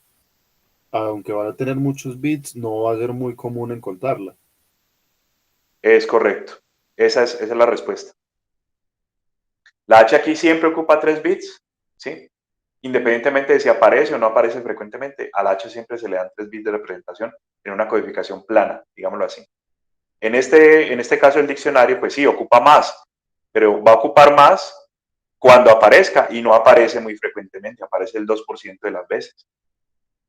aunque van a tener muchos bits, no va a ser muy común encontrarla. Es correcto. Esa es la respuesta. La H aquí siempre ocupa 3 bits, ¿sí? Independientemente de si aparece o no aparece frecuentemente, a la H siempre se le dan 3 bits de representación en una codificación plana, digámoslo así. En este caso el diccionario, pues sí, ocupa más, pero va a ocupar más cuando aparezca y no aparece muy frecuentemente, aparece el 2% de las veces.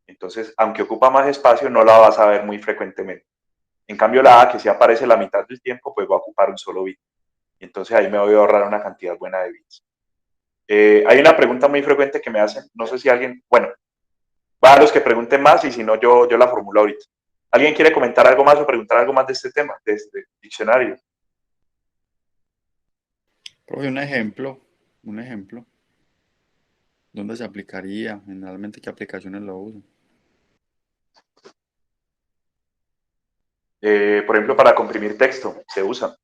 Entonces, aunque ocupa más espacio, no la vas a ver muy frecuentemente. En cambio, la A, que sí aparece la mitad del tiempo, pues va a ocupar un solo bit. Entonces ahí me voy a ahorrar una cantidad buena de bits. Hay una pregunta muy frecuente que me hacen, no sé si alguien, bueno, va a los que pregunten más y si no, yo la formulo ahorita. ¿Alguien quiere comentar algo más o preguntar algo más de este tema, de este diccionario? Profe, un ejemplo. ¿Dónde se aplicaría? Generalmente, ¿qué aplicaciones lo usan? Por ejemplo, para comprimir texto se usa.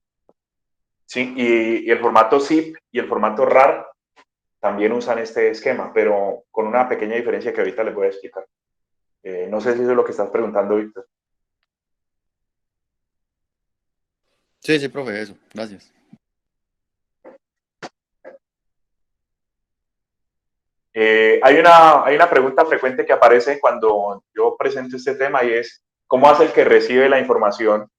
Sí, y el formato zip y el formato RAR también usan este esquema, pero con una pequeña diferencia que ahorita les voy a explicar. No sé si eso es lo que estás preguntando, Víctor. Sí, sí, profe, eso. Gracias. Hay una pregunta frecuente que aparece cuando yo presento este tema y es, ¿cómo hace el que recibe la información?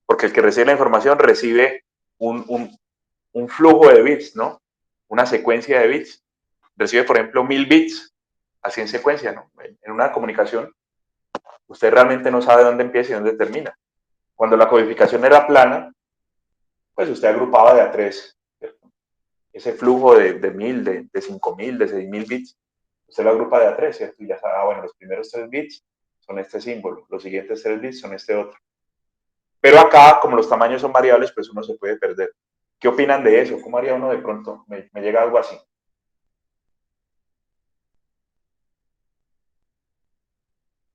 Porque el que recibe la información recibe un flujo de bits, ¿no? Una secuencia de bits. Recibe, por ejemplo, 1000 bits, así en secuencia, ¿no? En una comunicación, usted realmente no sabe dónde empieza y dónde termina. Cuando la codificación era plana, pues usted agrupaba de a tres, ¿cierto? Ese flujo de 1000, de 5000, de 6000 bits, usted lo agrupa de a tres, ¿cierto? Y ya sabe, bueno, los primeros 3 bits son este símbolo, los siguientes 3 bits son este otro. Pero acá, como los tamaños son variables, pues uno se puede perder. ¿Qué opinan de eso? ¿Cómo haría uno de pronto? Me llega algo así.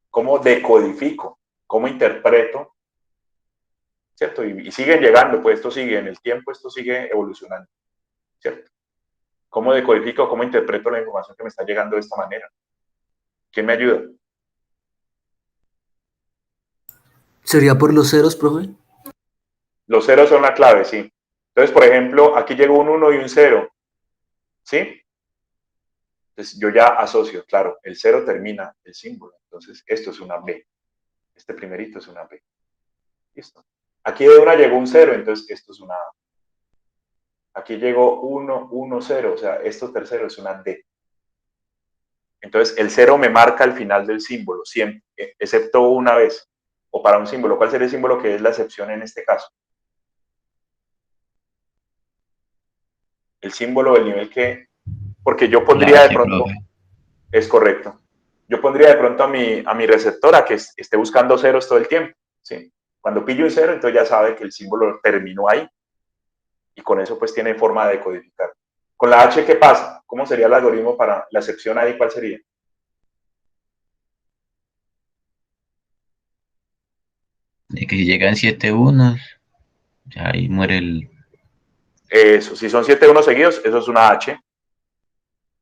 ¿Cómo decodifico? ¿Cómo interpreto? ¿Cierto? Y siguen llegando, pues esto sigue en el tiempo, esto sigue evolucionando, ¿cierto? ¿Cómo decodifico, cómo interpreto la información que me está llegando de esta manera? ¿Quién me ayuda? ¿Sería por los ceros, profe? Los ceros son la clave, sí. Entonces, por ejemplo, aquí llegó un 1 y un 0, ¿sí? Entonces yo ya asocio, claro, el 0 termina el símbolo, entonces esto es una B, este primerito es una B. Listo. Aquí de una llegó un 0, entonces esto es una A. Aquí llegó 1, 1, 0, o sea, esto tercero es una D. Entonces el 0 me marca el final del símbolo, siempre, excepto una vez. O para un símbolo, ¿cuál sería el símbolo que es la excepción en este caso? El símbolo del nivel que, porque yo La pondría de H, pronto, profe. es correcto, yo pondría de pronto a mi receptora que esté buscando ceros todo el tiempo, ¿sí? Cuando pillo un cero, entonces ya sabe que el símbolo terminó ahí y con eso pues tiene forma de codificar. Con la H, ¿qué pasa? ¿Cómo sería el algoritmo para la excepción ahí? ¿Cuál sería? De que si llegan 7 unos, ya ahí muere el. Eso, si son 7 unos seguidos, eso es una H.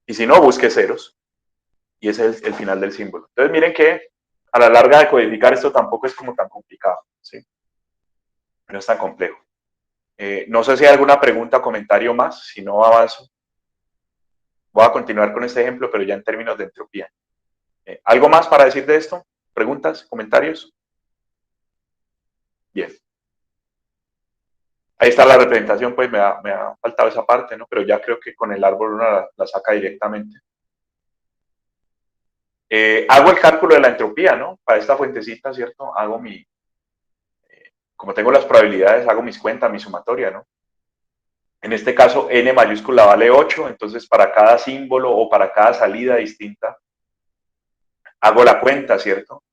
Y si no, busque ceros. Y ese es el final del símbolo. Entonces miren que a la larga de codificar esto tampoco es como tan complicado, ¿sí? No es tan complejo. No sé si hay alguna pregunta o comentario más, si no avanzo. Voy a continuar con este ejemplo, pero ya en términos de entropía. ¿Algo más para decir de esto? ¿Preguntas? ¿Comentarios? Bien. Ahí está la representación, pues me ha faltado esa parte, ¿no? Pero ya creo que con el árbol uno la saca directamente. Hago el cálculo de la entropía, ¿no? Para esta fuentecita, ¿cierto? Como tengo las probabilidades, hago mis cuentas, mi sumatoria, ¿no? En este caso, n mayúscula vale 8, entonces para cada símbolo o para cada salida distinta, hago la cuenta, ¿cierto?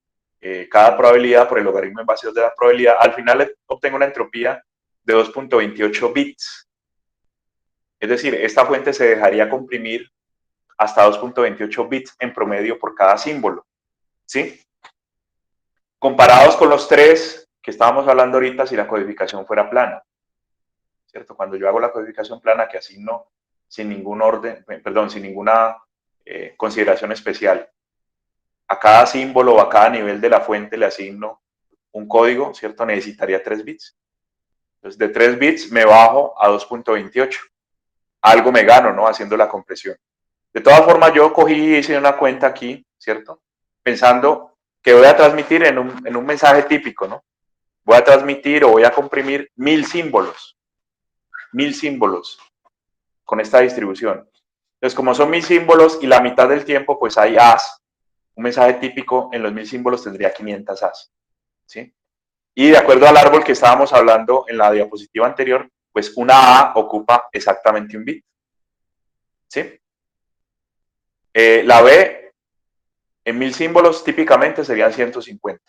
Cada probabilidad por el logaritmo en base 2 de la probabilidad. Al final obtengo una entropía de 2.28 bits. Es decir, esta fuente se dejaría comprimir hasta 2.28 bits en promedio por cada símbolo, ¿sí? Comparados con los 3 que estábamos hablando ahorita si la codificación fuera plana, ¿cierto? Cuando yo hago la codificación plana que asigno sin ningún orden, perdón, sin ninguna consideración especial, a cada símbolo o a cada nivel de la fuente le asigno un código, ¿cierto? Necesitaría 3 bits. Entonces, de 3 bits me bajo a 2.28. Algo me gano, ¿no? Haciendo la compresión. De todas formas, yo cogí y hice una cuenta aquí, ¿cierto? Pensando que voy a transmitir en un mensaje típico, ¿no? Voy a transmitir o voy a comprimir 1000 símbolos. 1000 símbolos con esta distribución. Entonces, como son 1000 símbolos y la mitad del tiempo, pues hay As. Un mensaje típico en los 1000 símbolos tendría 500 As, ¿sí? Y de acuerdo al árbol que estábamos hablando en la diapositiva anterior, pues una A ocupa exactamente un bit, ¿sí? La B, en 1000 símbolos, típicamente serían 150.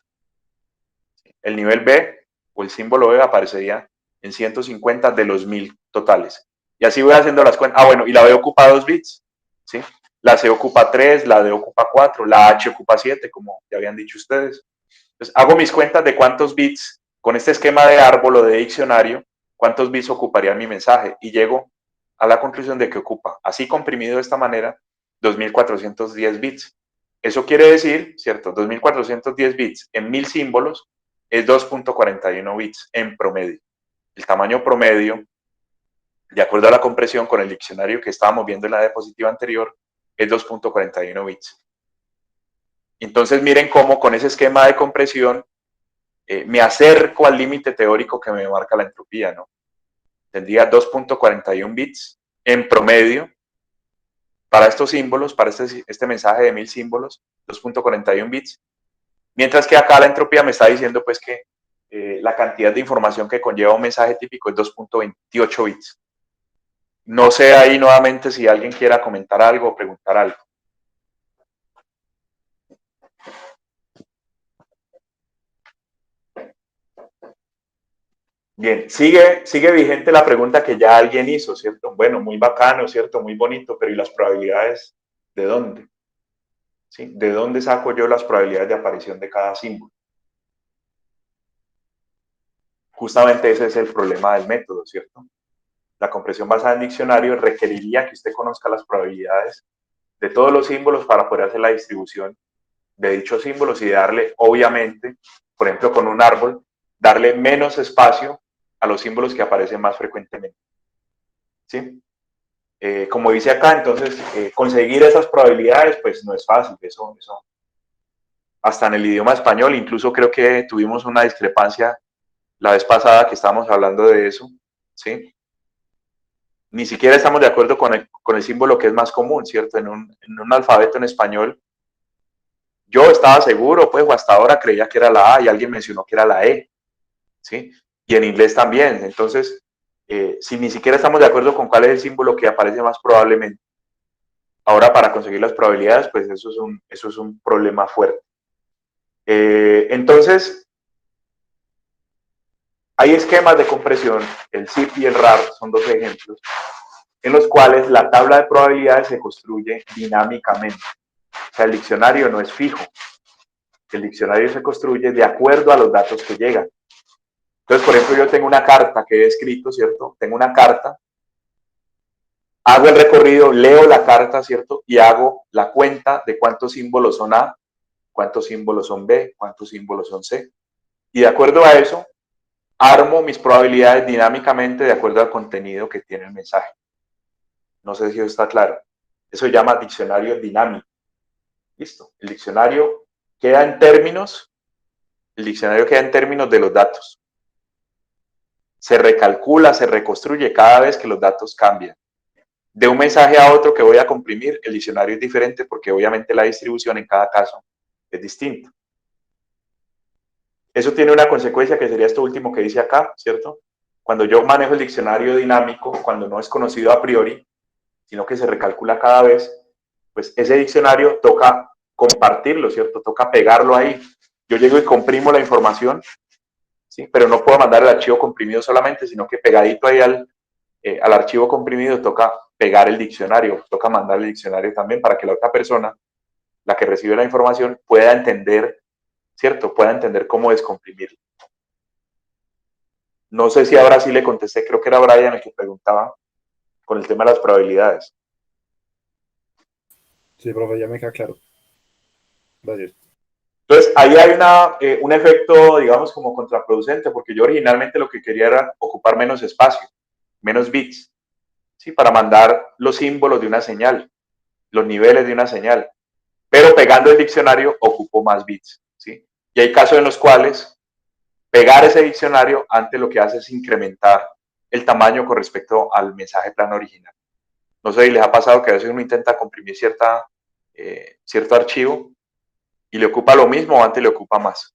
El nivel B, o el símbolo B, aparecería en 150 de los 1000 totales. Y así voy haciendo las cuentas. Ah, bueno, y la B ocupa 2 bits, ¿sí? La C ocupa 3, la D ocupa 4, la H ocupa 7, como ya habían dicho ustedes. Entonces, hago mis cuentas de cuántos bits, con este esquema de árbol o de diccionario, cuántos bits ocuparía mi mensaje, y llego a la conclusión de que ocupa, así comprimido de esta manera, 2410 bits. Eso quiere decir, ¿cierto? 2410 bits en 1000 símbolos es 2.41 bits en promedio. El tamaño promedio, de acuerdo a la compresión con el diccionario que estábamos viendo en la diapositiva anterior, es 2.41 bits. Entonces miren cómo con ese esquema de compresión me acerco al límite teórico que me marca la entropía, ¿no? Tendría 2.41 bits en promedio para estos símbolos, para este mensaje de 1000 símbolos, 2.41 bits, mientras que acá la entropía me está diciendo pues que la cantidad de información que conlleva un mensaje típico es 2.28 bits. No sé ahí nuevamente si alguien quiera comentar algo o preguntar algo. Bien, sigue vigente la pregunta que ya alguien hizo, ¿cierto? Bueno, muy bacano, ¿cierto? Muy bonito, pero ¿y las probabilidades de dónde? ¿Sí? ¿De dónde saco yo las probabilidades de aparición de cada símbolo? Justamente ese es el problema del método, ¿cierto? La compresión basada en diccionario requeriría que usted conozca las probabilidades de todos los símbolos para poder hacer la distribución de dichos símbolos y darle, obviamente, por ejemplo, con un árbol, darle menos espacio a los símbolos que aparecen más frecuentemente. ¿Sí? Como dice acá, entonces, conseguir esas probabilidades, pues no es fácil, eso hasta en el idioma español, incluso creo que tuvimos una discrepancia la vez pasada que estábamos hablando de eso, ¿sí? Ni siquiera estamos de acuerdo con el símbolo que es más común, ¿cierto? En un alfabeto en español, yo estaba seguro, pues, o hasta ahora creía que era la A y alguien mencionó que era la E, ¿sí? Y en inglés también, entonces, si ni siquiera estamos de acuerdo con cuál es el símbolo que aparece más probablemente, ahora para conseguir las probabilidades, pues eso es un problema fuerte. Entonces, hay esquemas de compresión, el ZIP y el RAR son dos ejemplos, en los cuales la tabla de probabilidades se construye dinámicamente. O sea, el diccionario no es fijo. El diccionario se construye de acuerdo a los datos que llegan. Entonces, por ejemplo, yo tengo una carta que he escrito, ¿cierto? Tengo una carta, hago el recorrido, leo la carta, ¿cierto? Y hago la cuenta de cuántos símbolos son A, cuántos símbolos son B, cuántos símbolos son C. Y de acuerdo a eso, armo mis probabilidades dinámicamente de acuerdo al contenido que tiene el mensaje. No sé si eso está claro. Eso se llama diccionario dinámico. Listo. El diccionario queda en términos de los datos. Se recalcula, se reconstruye cada vez que los datos cambian. de un mensaje a otro que voy a comprimir, el diccionario es diferente porque obviamente la distribución en cada caso es distinta. Eso tiene una consecuencia que sería esto último que dice acá, ¿cierto? Cuando yo manejo el diccionario dinámico, cuando no es conocido a priori, sino que se recalcula cada vez, pues ese diccionario toca compartirlo, ¿cierto? Toca pegarlo ahí. Yo llego y comprimo la información, ¿sí? Pero no puedo mandar el archivo comprimido solamente, sino que pegadito ahí al archivo comprimido toca pegar el diccionario, toca mandar el diccionario también para que la otra persona, la que recibe la información, pueda entender, ¿cierto? Pueda entender cómo descomprimirlo. No sé si ahora sí le contesté, creo que era Brian el que preguntaba con el tema de las probabilidades. Sí, profe, ya me queda claro. Gracias. Entonces, ahí hay un efecto, digamos, como contraproducente, porque yo originalmente lo que quería era ocupar menos espacio, menos bits, ¿sí? Para mandar los símbolos de una señal, los niveles de una señal. Pero pegando el diccionario ocupo más bits, ¿sí? Y hay casos en los cuales pegar ese diccionario antes lo que hace es incrementar el tamaño con respecto al mensaje plano original. No sé si les ha pasado que a veces uno intenta comprimir cierto archivo y le ocupa lo mismo o antes le ocupa más.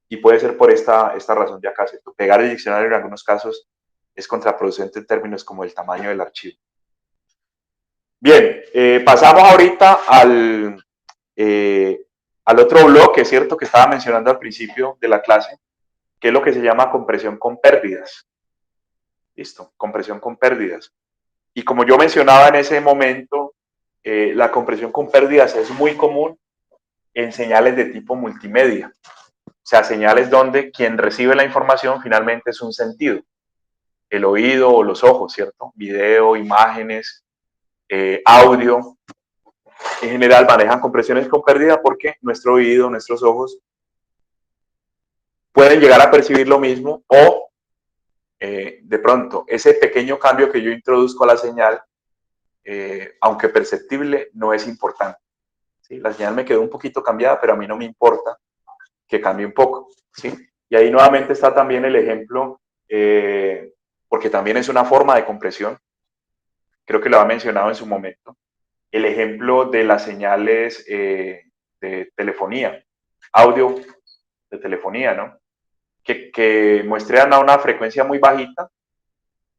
Y puede ser por esta razón de acá, ¿cierto? Pegar el diccionario en algunos casos es contraproducente en términos como el tamaño del archivo. Bien, pasamos ahorita al otro bloque, ¿cierto? Que estaba mencionando al principio de la clase, que es lo que se llama compresión con pérdidas. Listo, compresión con pérdidas. Y como yo mencionaba en ese momento, la compresión con pérdidas es muy común en señales de tipo multimedia. O sea, señales donde quien recibe la información finalmente es un sentido. El oído o los ojos, ¿cierto? Video, imágenes, audio. En general manejan compresiones con pérdida porque nuestro oído, nuestros ojos pueden llegar a percibir lo mismo o de pronto ese pequeño cambio que yo introduzco a la señal, aunque perceptible, no es importante. ¿Sí? La señal me quedó un poquito cambiada, pero a mí no me importa que cambie un poco. ¿Sí? Y ahí nuevamente está también el ejemplo, porque también es una forma de compresión, creo que lo ha mencionado en su momento, el ejemplo de las señales de telefonía, audio de telefonía, ¿no? Que muestrean a una frecuencia muy bajita,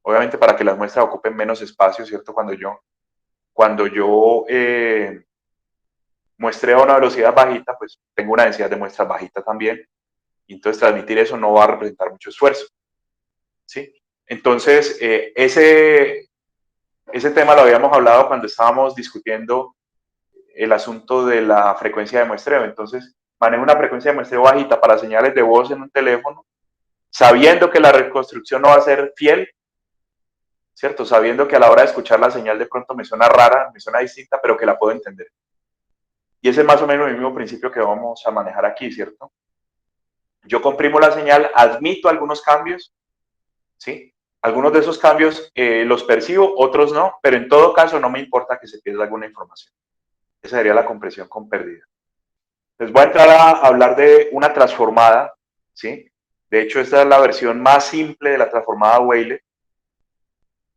obviamente para que las muestras ocupen menos espacio, ¿cierto? Cuando yo muestreo a una velocidad bajita, pues tengo una densidad de muestras bajita también, y entonces transmitir eso no va a representar mucho esfuerzo, ¿sí? Entonces, ese tema lo habíamos hablado cuando estábamos discutiendo el asunto de la frecuencia de muestreo. Entonces, manejo una frecuencia de muestreo bajita para señales de voz en un teléfono, sabiendo que la reconstrucción no va a ser fiel, ¿cierto? Sabiendo que a la hora de escuchar la señal de pronto me suena rara, me suena distinta, pero que la puedo entender. Y ese es más o menos el mismo principio que vamos a manejar aquí, ¿cierto? Yo comprimo la señal, admito algunos cambios, ¿sí? Algunos de esos cambios los percibo, otros no, pero en todo caso no me importa que se pierda alguna información. Esa sería la compresión con pérdida. Les voy a entrar a hablar de una transformada, ¿sí? De hecho, esta es la versión más simple de la transformada Weyler.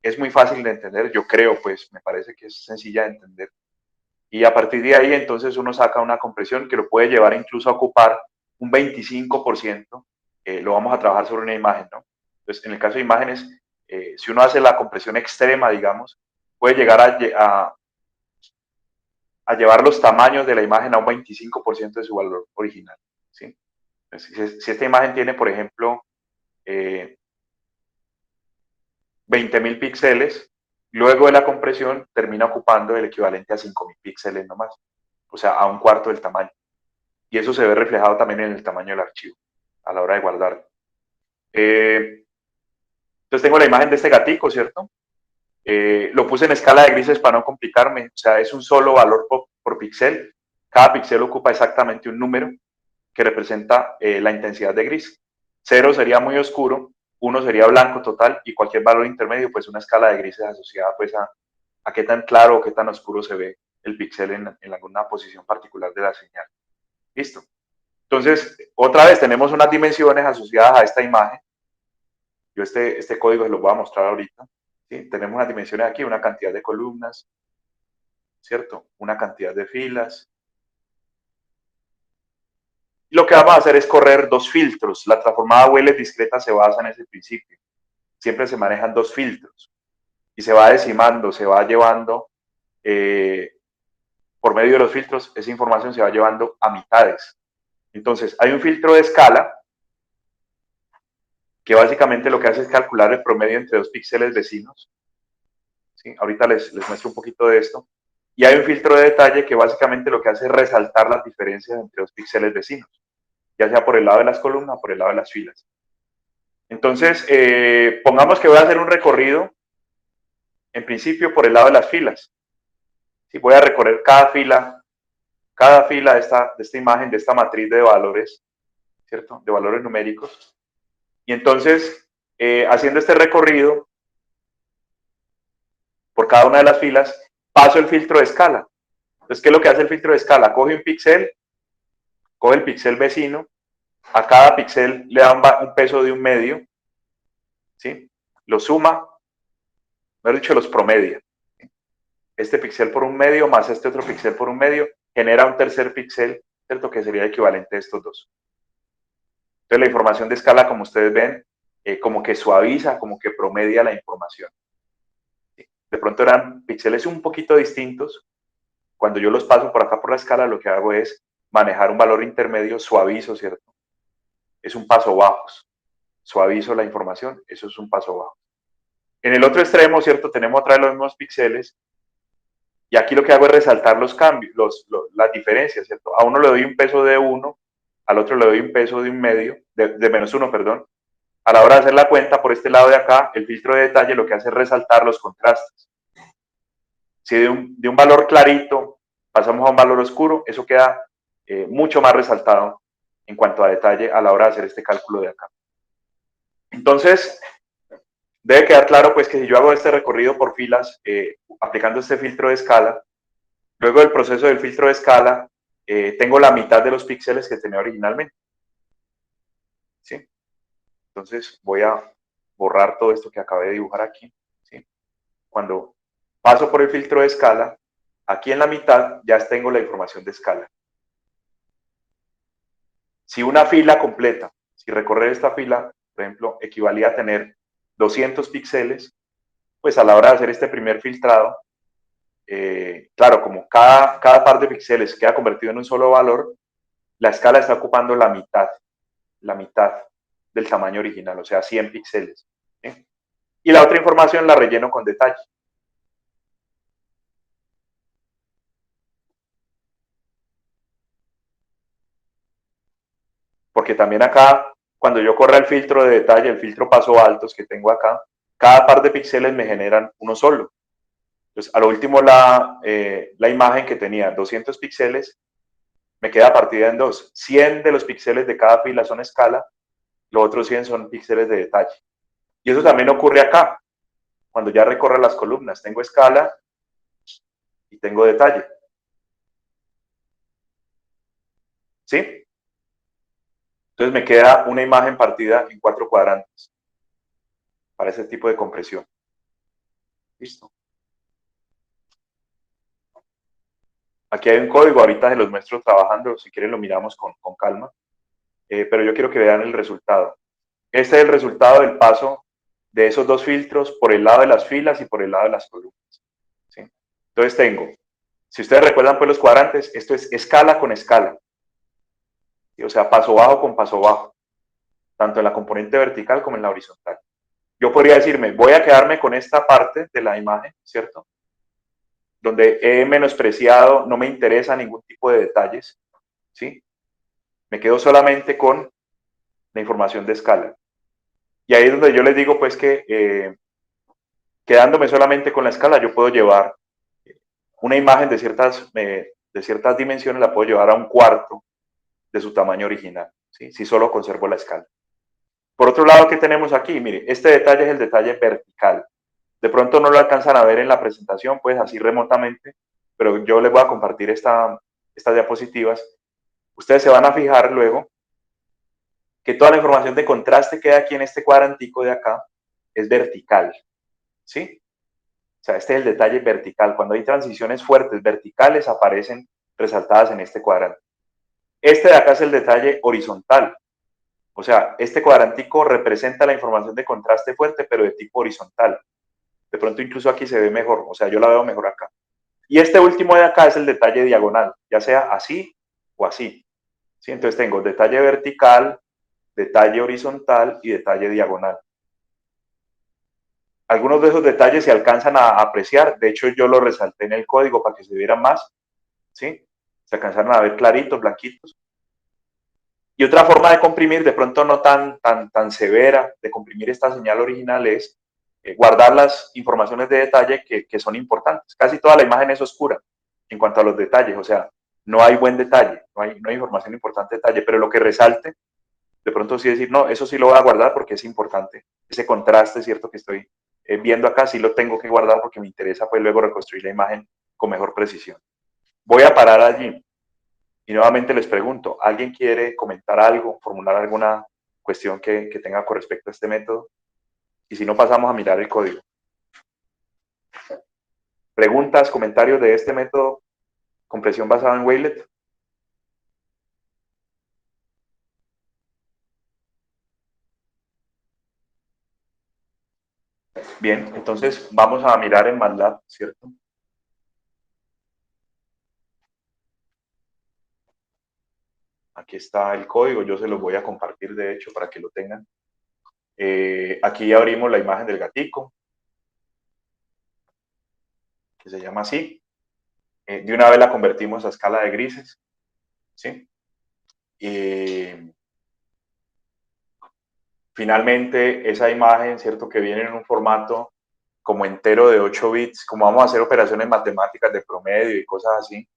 Es muy fácil de entender, yo creo, pues, me parece que es sencilla de entender. Y a partir de ahí, entonces, uno saca una compresión que lo puede llevar incluso a ocupar un 25%. Lo vamos a trabajar sobre una imagen, ¿no? Entonces, en el caso de imágenes, si uno hace la compresión extrema, digamos, puede llegar a llevar los tamaños de la imagen a un 25% de su valor original, ¿sí? Si esta imagen tiene, por ejemplo, 20.000 píxeles, luego de la compresión termina ocupando el equivalente a 5.000 píxeles nomás, o sea, a un cuarto del tamaño. Y eso se ve reflejado también en el tamaño del archivo a la hora de guardarlo. Entonces tengo la imagen de este gatico, ¿cierto? Lo puse en escala de grises para no complicarme, o sea, es un solo valor por píxel. Cada píxel ocupa exactamente un número que representa la intensidad de gris. 0 sería muy oscuro, 1 sería blanco total y cualquier valor intermedio, pues una escala de grises asociada pues a qué tan claro o qué tan oscuro se ve el píxel en alguna posición particular de la señal. Listo. Entonces, otra vez tenemos unas dimensiones asociadas a esta imagen. Yo este código se lo voy a mostrar ahorita. ¿sí? Tenemos unas dimensiones aquí, una cantidad de columnas, ¿cierto? Una cantidad de filas. Y lo que vamos a hacer es correr dos filtros. La transformada Wheeler discreta se basa en ese principio. Siempre se manejan dos filtros. Y se va decimando, se va llevando, por medio de los filtros, esa información se va llevando a mitades. Entonces, hay un filtro de escala que básicamente lo que hace es calcular el promedio entre dos píxeles vecinos. ¿Sí? Ahorita les muestro un poquito de esto. Y hay un filtro de detalle que básicamente lo que hace es resaltar las diferencias entre dos píxeles vecinos, ya sea por el lado de las columnas o por el lado de las filas. Entonces, pongamos que voy a hacer un recorrido, en principio, por el lado de las filas. ¿Sí? Voy a recorrer cada fila de esta imagen, de esta matriz de valores, ¿cierto? De valores numéricos. Y entonces, haciendo este recorrido por cada una de las filas, paso el filtro de escala. Entonces, ¿qué es lo que hace el filtro de escala? Coge un píxel, coge el píxel vecino, a cada píxel le da un peso de 1/2, ¿sí? Lo suma, mejor dicho, los promedia. Este píxel por 1/2 más este otro píxel por 1/2 genera un tercer píxel, ¿cierto? Que sería equivalente a estos dos. Entonces, la información de escala, como ustedes ven, como que suaviza, como que promedia la información. ¿Sí? De pronto eran píxeles un poquito distintos. Cuando yo los paso por acá por la escala, lo que hago es manejar un valor intermedio, suavizo, ¿cierto? Es un paso bajos. Suavizo la información, eso es un paso bajo. En el otro extremo, ¿cierto? Tenemos otra vez los mismos píxeles. Y aquí lo que hago es resaltar los cambios, las diferencias, ¿cierto? A uno le doy un peso de 1, al otro le doy un peso de 1/2, de -1, perdón. A la hora de hacer la cuenta, por este lado de acá, el filtro de detalle lo que hace es resaltar los contrastes. Si de un valor clarito pasamos a un valor oscuro, eso queda mucho más resaltado en cuanto a detalle a la hora de hacer este cálculo de acá. Entonces, debe quedar claro pues que si yo hago este recorrido por filas aplicando este filtro de escala, luego del proceso del filtro de escala, tengo la mitad de los píxeles que tenía originalmente. ¿Sí? Entonces voy a borrar todo esto que acabé de dibujar aquí. ¿Sí? Cuando paso por el filtro de escala, aquí en la mitad ya tengo la información de escala. Si una fila completa, si recorrer esta fila, por ejemplo, equivalía a tener 200 píxeles, pues a la hora de hacer este primer filtrado, claro, como cada par de píxeles queda convertido en un solo valor, la escala está ocupando la mitad del tamaño original, o sea, 100 píxeles. ¿Sí? Y la otra información la relleno con detalle. Porque también acá, cuando yo corra el filtro de detalle, el filtro paso altos que tengo acá, cada par de píxeles me generan uno solo. Entonces, a lo último, la imagen que tenía 200 píxeles me queda partida en dos. 100 de los píxeles de cada fila son escala, los otros 100 son píxeles de detalle. Y eso también ocurre acá, cuando ya recorre las columnas. Tengo escala y tengo detalle. ¿Sí? Entonces me queda una imagen partida en 4 cuadrantes para ese tipo de compresión. Listo. Aquí hay un código, ahorita se los muestro trabajando, si quieren lo miramos con calma, pero yo quiero que vean el resultado. Este es el resultado del paso de esos dos filtros por el lado de las filas y por el lado de las columnas. ¿Sí? Entonces tengo, si ustedes recuerdan pues los cuadrantes, esto es escala con escala. ¿Sí? O sea, paso bajo con paso bajo, tanto en la componente vertical como en la horizontal. Yo podría decirme, voy a quedarme con esta parte de la imagen, ¿cierto? Donde he menospreciado, no me interesa ningún tipo de detalles, ¿sí? Me quedo solamente con la información de escala. Y ahí es donde yo les digo, pues, que quedándome solamente con la escala, yo puedo llevar una imagen de ciertas dimensiones, la puedo llevar a un cuarto de su tamaño original, ¿sí? Si solo conservo la escala. Por otro lado, ¿qué tenemos aquí? Mire, este detalle es el detalle vertical. De pronto no lo alcanzan a ver en la presentación, pues así remotamente, pero yo les voy a compartir estas diapositivas. Ustedes se van a fijar luego que toda la información de contraste que hay aquí en este cuadrantico de acá es vertical, ¿sí? O sea, este es el detalle vertical. Cuando hay transiciones fuertes verticales, aparecen resaltadas en este cuadrante. Este de acá es el detalle horizontal. O sea, este cuadrantico representa la información de contraste fuerte, pero de tipo horizontal. De pronto incluso aquí se ve mejor, o sea, yo la veo mejor acá. Y este último de acá es el detalle diagonal, ya sea así o así. ¿Sí? Entonces tengo detalle vertical, detalle horizontal y detalle diagonal. Algunos de esos detalles se alcanzan a apreciar, de hecho yo lo resalté en el código para que se vieran más, ¿sí? Se alcanzaron a ver claritos, blanquitos. Y otra forma de comprimir, de pronto no tan severa, de comprimir esta señal original es guardar las informaciones de detalle que son importantes. Casi toda la imagen es oscura en cuanto a los detalles, o sea, no hay buen detalle, no hay información importante de detalle, pero lo que resalte, de pronto sí decir, no, eso sí lo voy a guardar porque es importante. Ese contraste, ¿cierto? Que estoy viendo acá, sí lo tengo que guardar porque me interesa pues luego reconstruir la imagen con mejor precisión. Voy a parar allí. Y nuevamente les pregunto, ¿alguien quiere comentar algo, formular alguna cuestión que tenga con respecto a este método? Y si no, pasamos a mirar el código. ¿Preguntas, comentarios de este método, compresión basada en wavelet? Bien, entonces vamos a mirar en MATLAB, ¿cierto? Aquí está el código, yo se los voy a compartir de hecho para que lo tengan. Aquí abrimos la imagen del gatico, que se llama así. De una vez la convertimos a escala de grises, ¿sí? Finalmente, esa imagen, ¿cierto? Que viene en un formato como entero de 8 bits, como vamos a hacer operaciones matemáticas de promedio y cosas así,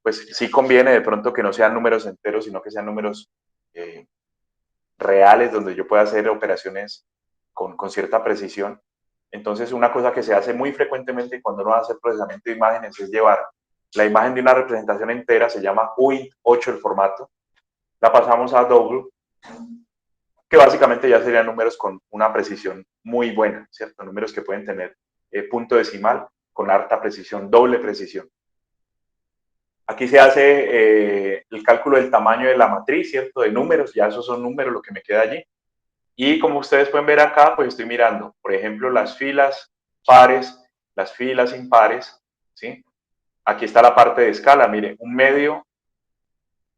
pues sí conviene de pronto que no sean números enteros, sino que sean números reales, donde yo pueda hacer operaciones con cierta precisión. Entonces, una cosa que se hace muy frecuentemente cuando uno hace procesamiento de imágenes es llevar la imagen de una representación entera, se llama UINT8 el formato, la pasamos a double, que básicamente ya serían números con una precisión muy buena, ¿cierto? Números que pueden tener punto decimal con harta precisión, doble precisión. Aquí se hace el cálculo del tamaño de la matriz, ¿cierto? De números, ya esos son números lo que me queda allí. Y como ustedes pueden ver acá, pues estoy mirando, por ejemplo, las filas pares, las filas impares, ¿sí? Aquí está la parte de escala, mire, un medio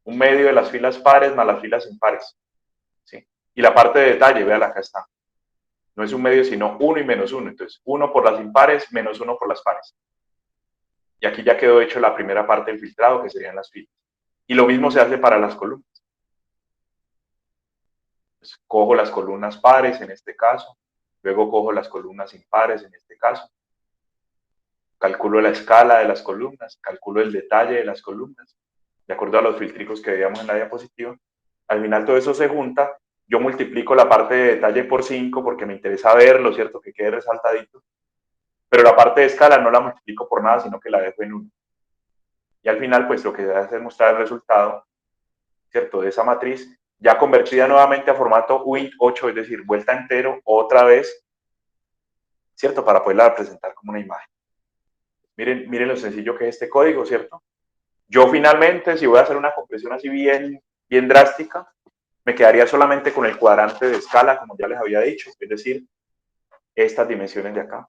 de las filas pares más las filas impares, ¿sí? Y la parte de detalle, vean, acá está. No es un medio, sino 1 y menos 1. Entonces, 1 por las impares, menos 1 por las pares. Y aquí ya quedó hecho la primera parte del filtrado, que serían las filas. Y lo mismo se hace para las columnas. Entonces, cojo las columnas pares en este caso, luego cojo las columnas impares en este caso, calculo la escala de las columnas, calculo el detalle de las columnas, de acuerdo a los filtricos que veíamos en la diapositiva. Al final todo eso se junta, yo multiplico la parte de detalle por 5 porque me interesa verlo, ¿cierto? Que quede resaltadito. Pero la parte de escala no la multiplico por nada, sino que la dejo en 1. Y al final, pues lo que se hace es mostrar el resultado, ¿cierto? De esa matriz, ya convertida nuevamente a formato UINT8, es decir, vuelta entero otra vez, ¿cierto? Para poderla representar como una imagen. Miren lo sencillo que es este código, ¿cierto? Yo finalmente, si voy a hacer una compresión así bien drástica, me quedaría solamente con el cuadrante de escala, como ya les había dicho, es decir, estas dimensiones de acá.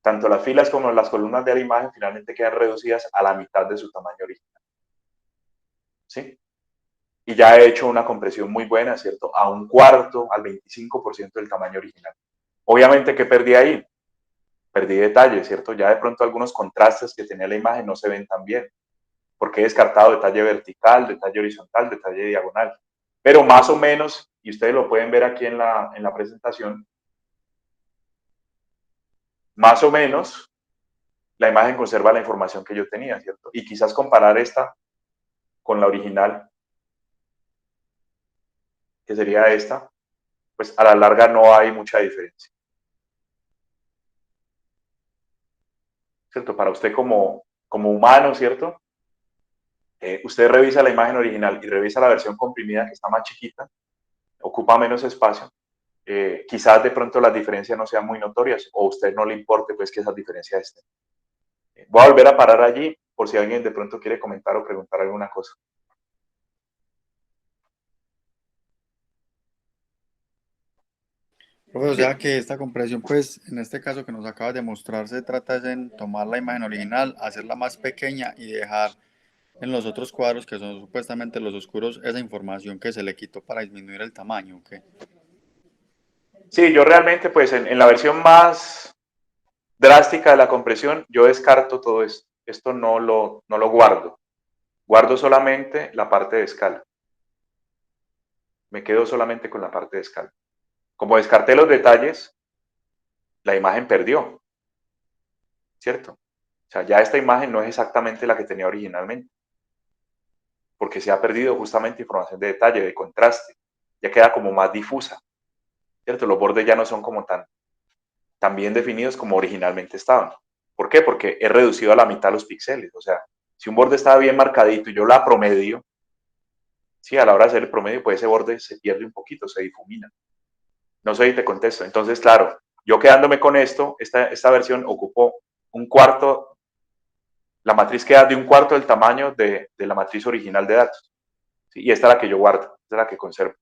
Tanto las filas como las columnas de la imagen finalmente quedan reducidas a la mitad de su tamaño original. ¿Sí? Y ya he hecho una compresión muy buena, ¿cierto? A un cuarto, al 25% del tamaño original. Obviamente, ¿qué perdí ahí? Perdí detalle, ¿cierto? Ya de pronto algunos contrastes que tenía la imagen no se ven tan bien, porque he descartado detalle vertical, detalle horizontal, detalle diagonal. Pero más o menos, y ustedes lo pueden ver aquí en la presentación, más o menos la imagen conserva la información que yo tenía, ¿cierto? Y quizás comparar esta con la original, que sería esta, pues a la larga no hay mucha diferencia. ¿Cierto? Para usted como humano, ¿cierto? Usted revisa la imagen original y revisa la versión comprimida que está más chiquita, ocupa menos espacio, quizás de pronto las diferencias no sean muy notorias o a usted no le importe pues que esas diferencias estén. Voy a volver a parar allí por si alguien de pronto quiere comentar o preguntar alguna cosa. Profe, o Bien. sea que esta compresión, pues en este caso que nos acabas de mostrar, se trata es en tomar la imagen original, hacerla más pequeña y dejar en los otros cuadros, que son supuestamente los oscuros, esa información que se le quitó para disminuir el tamaño, ¿ok? Sí, yo realmente pues en la versión más drástica de la compresión, yo descarto todo esto. Esto no lo guardo. Guardo solamente la parte de escala. Me quedo solamente con la parte de escala. Como descarté los detalles, la imagen perdió, ¿cierto? O sea, ya esta imagen no es exactamente la que tenía originalmente, porque se ha perdido justamente información de detalle, de contraste. Ya queda como más difusa, ¿cierto? Los bordes ya no son como tan bien definidos como originalmente estaban. ¿Por qué? Porque he reducido a la mitad los píxeles. O sea, si un borde estaba bien marcadito y yo la promedio, sí, a la hora de hacer el promedio, pues ese borde se pierde un poquito, se difumina. No sé si te contesto. Entonces, claro, yo quedándome con esto, esta versión ocupó un cuarto, la matriz queda de un cuarto del tamaño de la matriz original de datos. ¿Sí? Y esta es la que yo guardo, esta es la que conservo.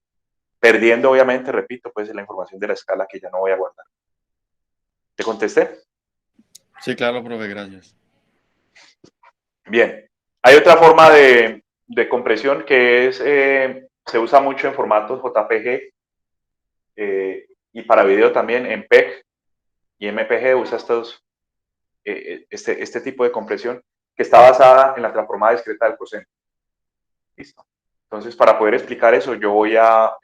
Perdiendo, obviamente, repito, pues la información de la escala que ya no voy a guardar. ¿Te contesté? Sí, claro, profe, gracias. Bien. Hay otra forma de compresión que es, se usa mucho en formatos JPG y para video también en PEG y MPG usa este tipo de compresión que está basada en la transformada discreta del coseno. Listo. Entonces, para poder explicar eso, yo voy a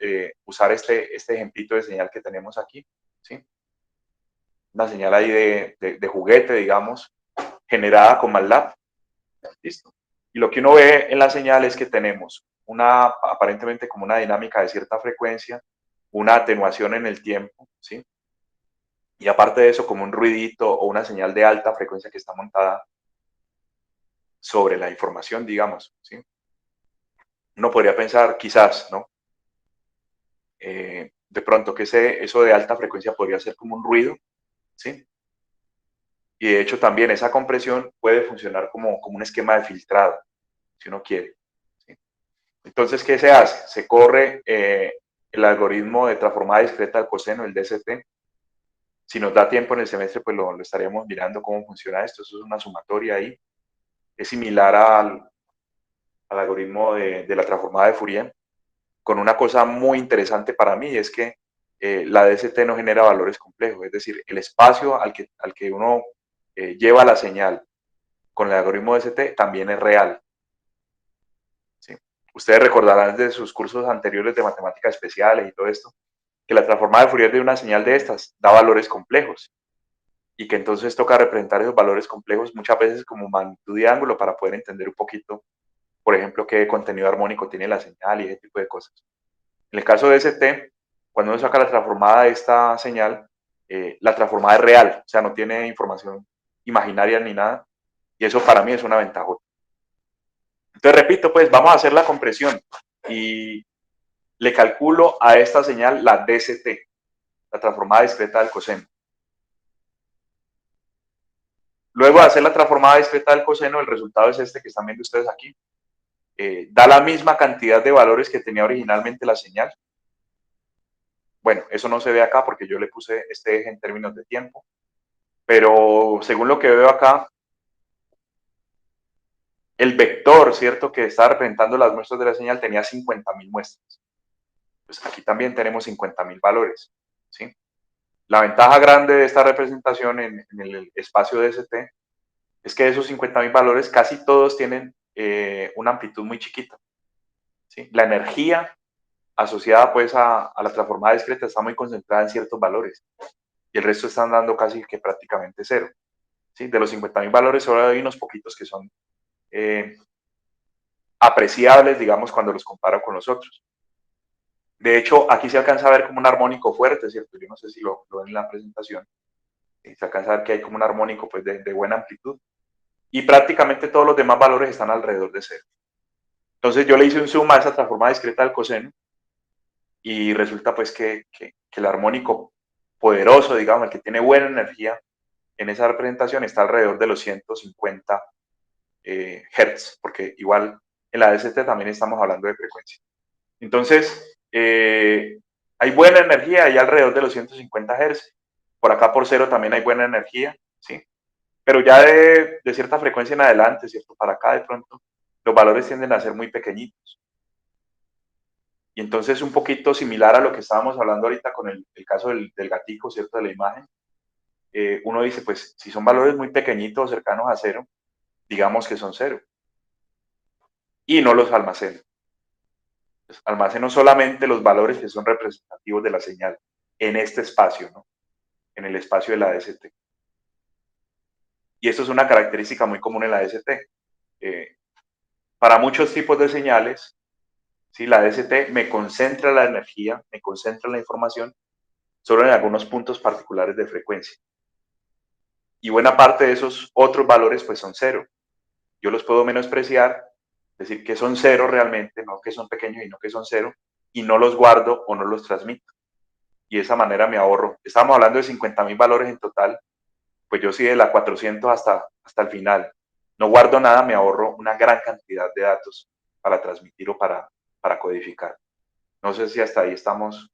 usar este ejemplito de señal que tenemos aquí, ¿sí? Una señal ahí de juguete, digamos, generada con MATLAB. Listo. Y lo que uno ve en la señal es que tenemos aparentemente como una dinámica de cierta frecuencia, una atenuación en el tiempo, ¿sí? Y aparte de eso, como un ruidito o una señal de alta frecuencia que está montada sobre la información, digamos, ¿sí? Uno podría pensar, quizás, ¿no? De pronto que eso de alta frecuencia podría ser como un ruido, ¿sí? Y de hecho también esa compresión puede funcionar como un esquema de filtrado, si uno quiere. ¿Sí? Entonces, ¿qué se hace? Se corre el algoritmo de transformada discreta del coseno, el DST. Si nos da tiempo en el semestre, pues lo estaríamos mirando cómo funciona esto. Eso es una sumatoria ahí. Es similar al algoritmo de la transformada de Fourier, con una cosa muy interesante para mí, es que la DST no genera valores complejos, es decir, el espacio al que uno lleva la señal con el algoritmo DST también es real. ¿Sí? Ustedes recordarán de sus cursos anteriores de matemáticas especiales y todo esto, que la transformada de Fourier de una señal de estas da valores complejos y que entonces toca representar esos valores complejos muchas veces como magnitud de ángulo para poder entender un poquito, por ejemplo, qué contenido armónico tiene la señal y ese tipo de cosas. En el caso de ST, cuando uno saca la transformada de esta señal, la transformada es real, o sea, no tiene información imaginaria ni nada, y eso para mí es una ventaja. Entonces, repito, pues vamos a hacer la compresión y le calculo a esta señal la DST, la transformada discreta del coseno. Luego de hacer la transformada discreta del coseno, el resultado es este que están viendo ustedes aquí. Da la misma cantidad de valores que tenía originalmente la señal. Bueno, eso no se ve acá porque yo le puse este eje en términos de tiempo, pero según lo que veo acá, el vector, ¿cierto?, que está representando las muestras de la señal tenía 50.000 muestras. Pues aquí también tenemos 50.000 valores, ¿sí? La ventaja grande de esta representación en el espacio DST es que de esos 50.000 valores casi todos tienen una amplitud muy chiquita, ¿sí? La energía asociada pues a la transformada discreta está muy concentrada en ciertos valores y el resto están dando casi que prácticamente cero. ¿Sí? De los 50.000 valores solo hay unos poquitos que son apreciables, digamos, cuando los comparo con los otros. De hecho, aquí se alcanza a ver como un armónico fuerte, ¿cierto? Yo no sé si lo ven en la presentación. Se alcanza a ver que hay como un armónico pues, de buena amplitud. Y prácticamente todos los demás valores están alrededor de cero. Entonces yo le hice un zoom a esa transformada discreta del coseno y resulta pues que que el armónico poderoso, digamos, el que tiene buena energía en esa representación está alrededor de los 150 Hz, porque igual en la DST también estamos hablando de frecuencia. Entonces, hay buena energía ahí alrededor de los 150 Hz. Por acá por cero también hay buena energía, ¿sí? Pero ya de cierta frecuencia en adelante, ¿cierto? Para acá de pronto, los valores tienden a ser muy pequeñitos. Y entonces un poquito similar a lo que estábamos hablando ahorita con el caso del gatico, ¿cierto? De la imagen. Uno dice, pues, si son valores muy pequeñitos o cercanos a cero, digamos que son cero. Y no los almaceno. Pues, almaceno solamente los valores que son representativos de la señal en este espacio, ¿no? En el espacio de la DST. Y esto es una característica muy común en la DST. Para muchos tipos de señales, ¿sí? La DST me concentra la energía, me concentra la información solo en algunos puntos particulares de frecuencia. Y buena parte de esos otros valores pues son cero. Yo los puedo menospreciar, decir que son cero realmente, no que son pequeños y no que son cero, y no los guardo o no los transmito. Y de esa manera me ahorro. Estábamos hablando de 50.000 valores en total, pues yo sí de la 400 hasta el final. No guardo nada, me ahorro una gran cantidad de datos para transmitir o para codificar. No sé si hasta ahí estamos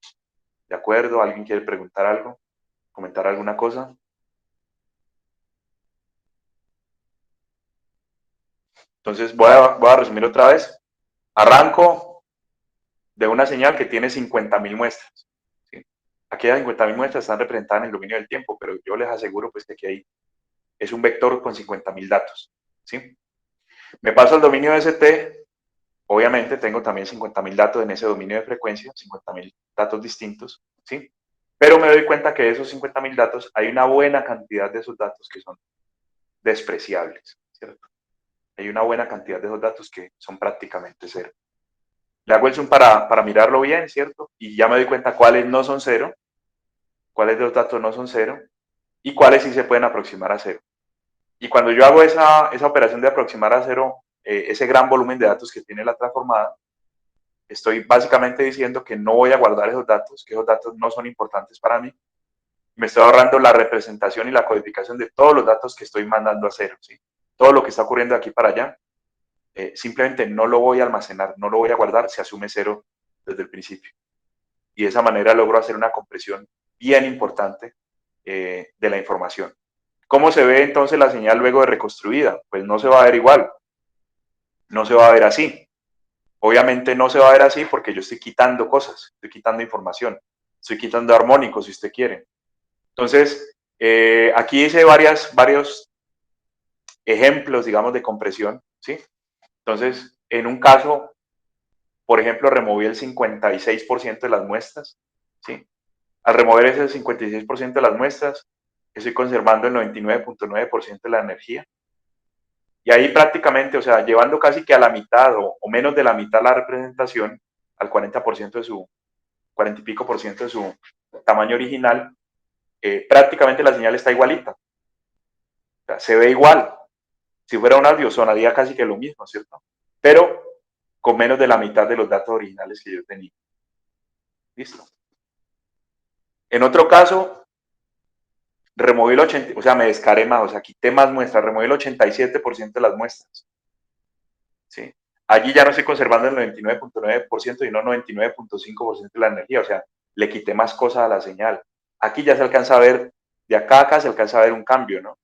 de acuerdo. ¿Alguien quiere preguntar algo? ¿Comentar alguna cosa? Entonces voy a resumir otra vez. Arranco de una señal que tiene 50.000 muestras. ¿Sí? Aquellas 50.000 muestras están representadas en el dominio del tiempo, pero yo les aseguro pues, que aquí es un vector con 50.000 datos. ¿Sí? Me paso al dominio de ST. Obviamente tengo también 50.000 datos en ese dominio de frecuencia, 50.000 datos distintos, ¿sí? Pero me doy cuenta que de esos 50.000 datos hay una buena cantidad de esos datos que son despreciables, ¿cierto? Hay una buena cantidad de esos datos que son prácticamente cero. Le hago el zoom para mirarlo bien, ¿cierto? Y ya me doy cuenta cuáles no son cero, cuáles de los datos no son cero y cuáles sí se pueden aproximar a cero. Y cuando yo hago esa operación de aproximar a cero ese gran volumen de datos que tiene la transformada, estoy básicamente diciendo que no voy a guardar esos datos, que esos datos no son importantes para mí. Me estoy ahorrando la representación y la codificación de todos los datos que estoy mandando a cero, ¿sí? Todo lo que está ocurriendo de aquí para allá, simplemente no lo voy a almacenar, no lo voy a guardar, se asume cero desde el principio. Y de esa manera logro hacer una compresión bien importante de la información. ¿Cómo se ve entonces la señal luego de reconstruida? Pues no se va a ver igual, no se va a ver así. Obviamente no se va a ver así porque yo estoy quitando cosas, estoy quitando información, estoy quitando armónicos si usted quiere. Entonces, aquí hice varios ejemplos, digamos, de compresión, ¿sí? Entonces, en un caso, por ejemplo, removí el 56% de las muestras, ¿sí? Al remover ese 56% de las muestras, estoy conservando el 99.9% de la energía. Y ahí prácticamente, o sea, llevando casi que a la mitad o menos de la mitad la representación, al 40% de su, 40 y pico por ciento de su tamaño original, prácticamente la señal está igualita. O sea, se ve igual. Si fuera un audio sonaría casi que lo mismo, ¿cierto? Pero con menos de la mitad de los datos originales que yo tenía. Listo. En otro caso, removí el 80, o sea, me descaré más, o sea, quité más muestras, removí el 87% de las muestras. ¿Sí? Allí ya no estoy conservando el 99.9%, sino 99.5% de la energía, o sea, le quité más cosas a la señal. Aquí ya se alcanza a ver, de acá a acá se alcanza a ver un cambio, ¿no?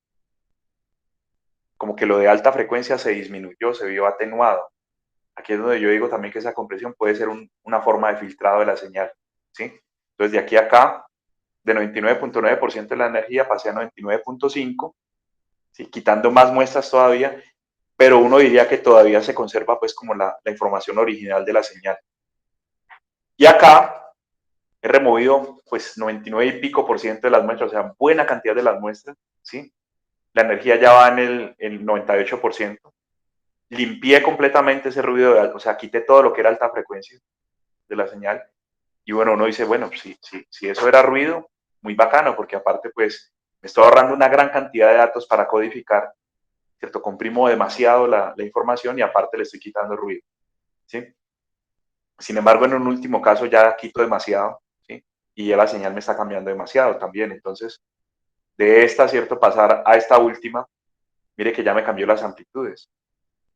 Como que lo de alta frecuencia se disminuyó, se vio atenuado. Aquí es donde yo digo también que esa compresión puede ser una forma de filtrado de la señal, ¿sí? Entonces, de aquí a acá, de 99.9% de la energía pasé a 99.5%, ¿sí? Quitando más muestras todavía, pero uno diría que todavía se conserva pues como la información original de la señal. Y acá he removido pues 99 y pico por ciento de las muestras, o sea, buena cantidad de las muestras, ¿sí? La energía ya va en el 98%. Limpié completamente ese ruido, o sea, quité todo lo que era alta frecuencia de la señal. Y bueno, uno dice, bueno, si eso era ruido, muy bacano, porque aparte pues me estoy ahorrando una gran cantidad de datos para codificar, ¿cierto? Comprimo demasiado la información y aparte le estoy quitando ruido, ¿sí? Sin embargo, en un último caso ya quito demasiado, ¿sí? y ya la señal me está cambiando demasiado también. Entonces, de esta, ¿cierto? Pasar a esta última, mire que ya me cambió las amplitudes.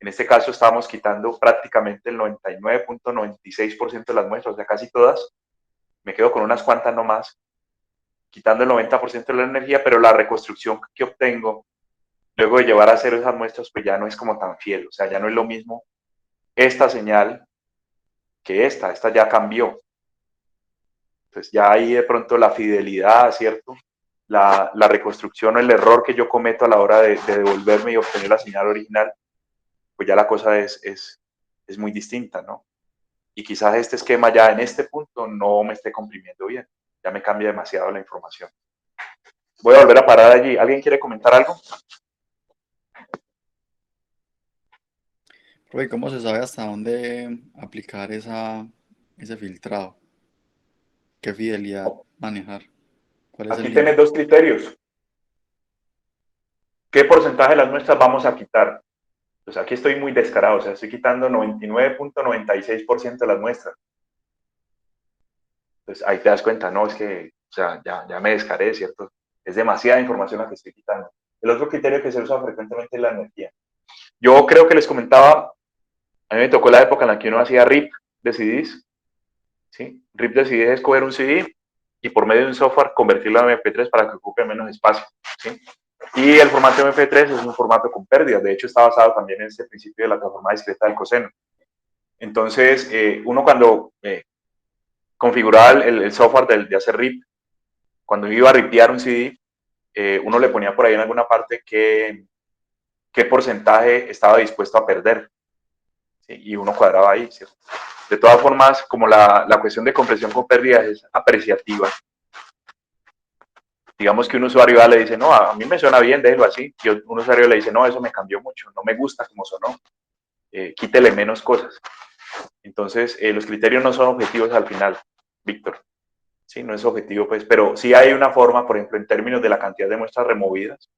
En este caso estábamos quitando prácticamente el 99.96% de las muestras, o sea, casi todas. Me quedo con unas cuantas nomás, quitando el 90% de la energía, pero la reconstrucción que obtengo luego de llevar a cero esas muestras, pues ya no es como tan fiel. O sea, ya no es lo mismo esta señal que esta ya cambió. Entonces ya ahí de pronto la fidelidad, ¿cierto? La reconstrucción o el error que yo cometo a la hora de devolverme y obtener la señal original, pues ya la cosa es muy distinta, ¿no? Y quizás este esquema ya en este punto no me esté comprimiendo bien, ya me cambia demasiado la información. Voy a volver a parar allí. ¿Alguien quiere comentar algo? Profe, ¿cómo se sabe hasta dónde aplicar ese filtrado? ¿Qué fidelidad manejar? ¿Cuál es el Aquí tenés límite? dos criterios. ¿Qué porcentaje de las muestras vamos a quitar? Pues aquí estoy muy descarado, o sea, estoy quitando 99.96% de las muestras. Entonces ahí te das cuenta, no, es que, o sea, ya me descaré, ¿cierto? Es demasiada información la que estoy quitando. El otro criterio que se usa frecuentemente es la energía. Yo creo que les comentaba, a mí me tocó la época en la que uno hacía RIP de CDs, ¿sí? RIP de CDs es coger un CD y por medio de un software convertirlo a MP3 para que ocupe menos espacio, ¿sí? Y el formato MP3 es un formato con pérdidas, de hecho está basado también en este principio de la transformada discreta del coseno. Entonces, uno cuando configuraba el software de hacer RIP, cuando iba a ripear un CD, uno le ponía por ahí en alguna parte qué porcentaje estaba dispuesto a perder, ¿sí? Y uno cuadraba ahí, ¿cierto? De todas formas, como la cuestión de compresión con pérdidas es apreciativa, digamos que un usuario le dice, no, a mí me suena bien, déjelo así, y un usuario le dice, no, eso me cambió mucho, no me gusta como sonó, quítele menos cosas. Entonces, los criterios no son objetivos al final, Víctor. Sí, no es objetivo, pues, pero sí hay una forma, por ejemplo, en términos de la cantidad de muestras removidas,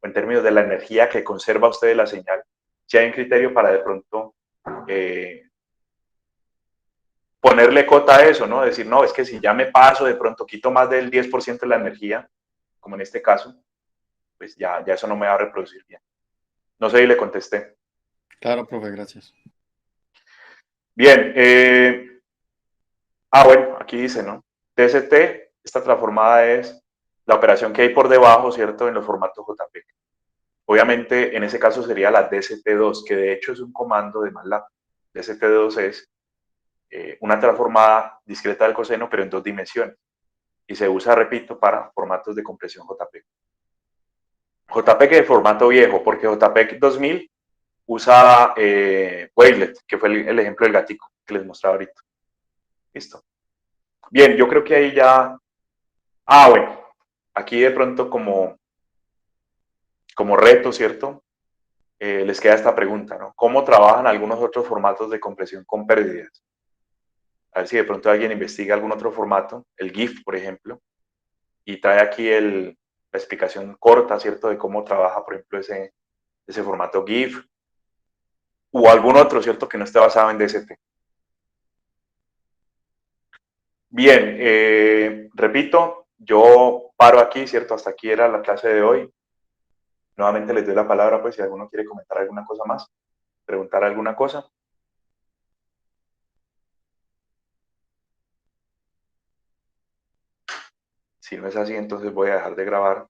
o en términos de la energía que conserva usted de la señal, sí hay un criterio para de pronto ponerle cota a eso, ¿no? Decir, no, es que si ya me paso, de pronto quito más del 10% de la energía, como en este caso, pues ya eso no me va a reproducir bien. No sé si le contesté. Claro, profe, gracias. Bien, bueno, aquí dice, ¿no? DST, esta transformada es la operación que hay por debajo, ¿cierto? En los formatos JPEG. Obviamente, en ese caso sería la DST2, que de hecho es un comando de MATLAB. DST2 es una transformada discreta del coseno, pero en 2 dimensiones. Y se usa, repito, para formatos de compresión JPEG. JPEG es formato viejo, porque JPEG 2000 usa Wavelet, que fue el ejemplo del gatico que les mostraba ahorita. Listo. Bien, yo creo que ahí ya... bueno, aquí de pronto como reto, ¿cierto? Les queda esta pregunta, ¿no? ¿Cómo trabajan algunos otros formatos de compresión con pérdidas? A ver si de pronto alguien investiga algún otro formato, el GIF, por ejemplo, y trae aquí la explicación corta, ¿cierto? De cómo trabaja, por ejemplo, ese formato GIF, o algún otro, ¿cierto? Que no esté basado en DST. Bien, repito, yo paro aquí, ¿cierto? Hasta aquí era la clase de hoy. Nuevamente les doy la palabra, pues, si alguno quiere comentar alguna cosa más, preguntar alguna cosa. Si no es así, entonces voy a dejar de grabar.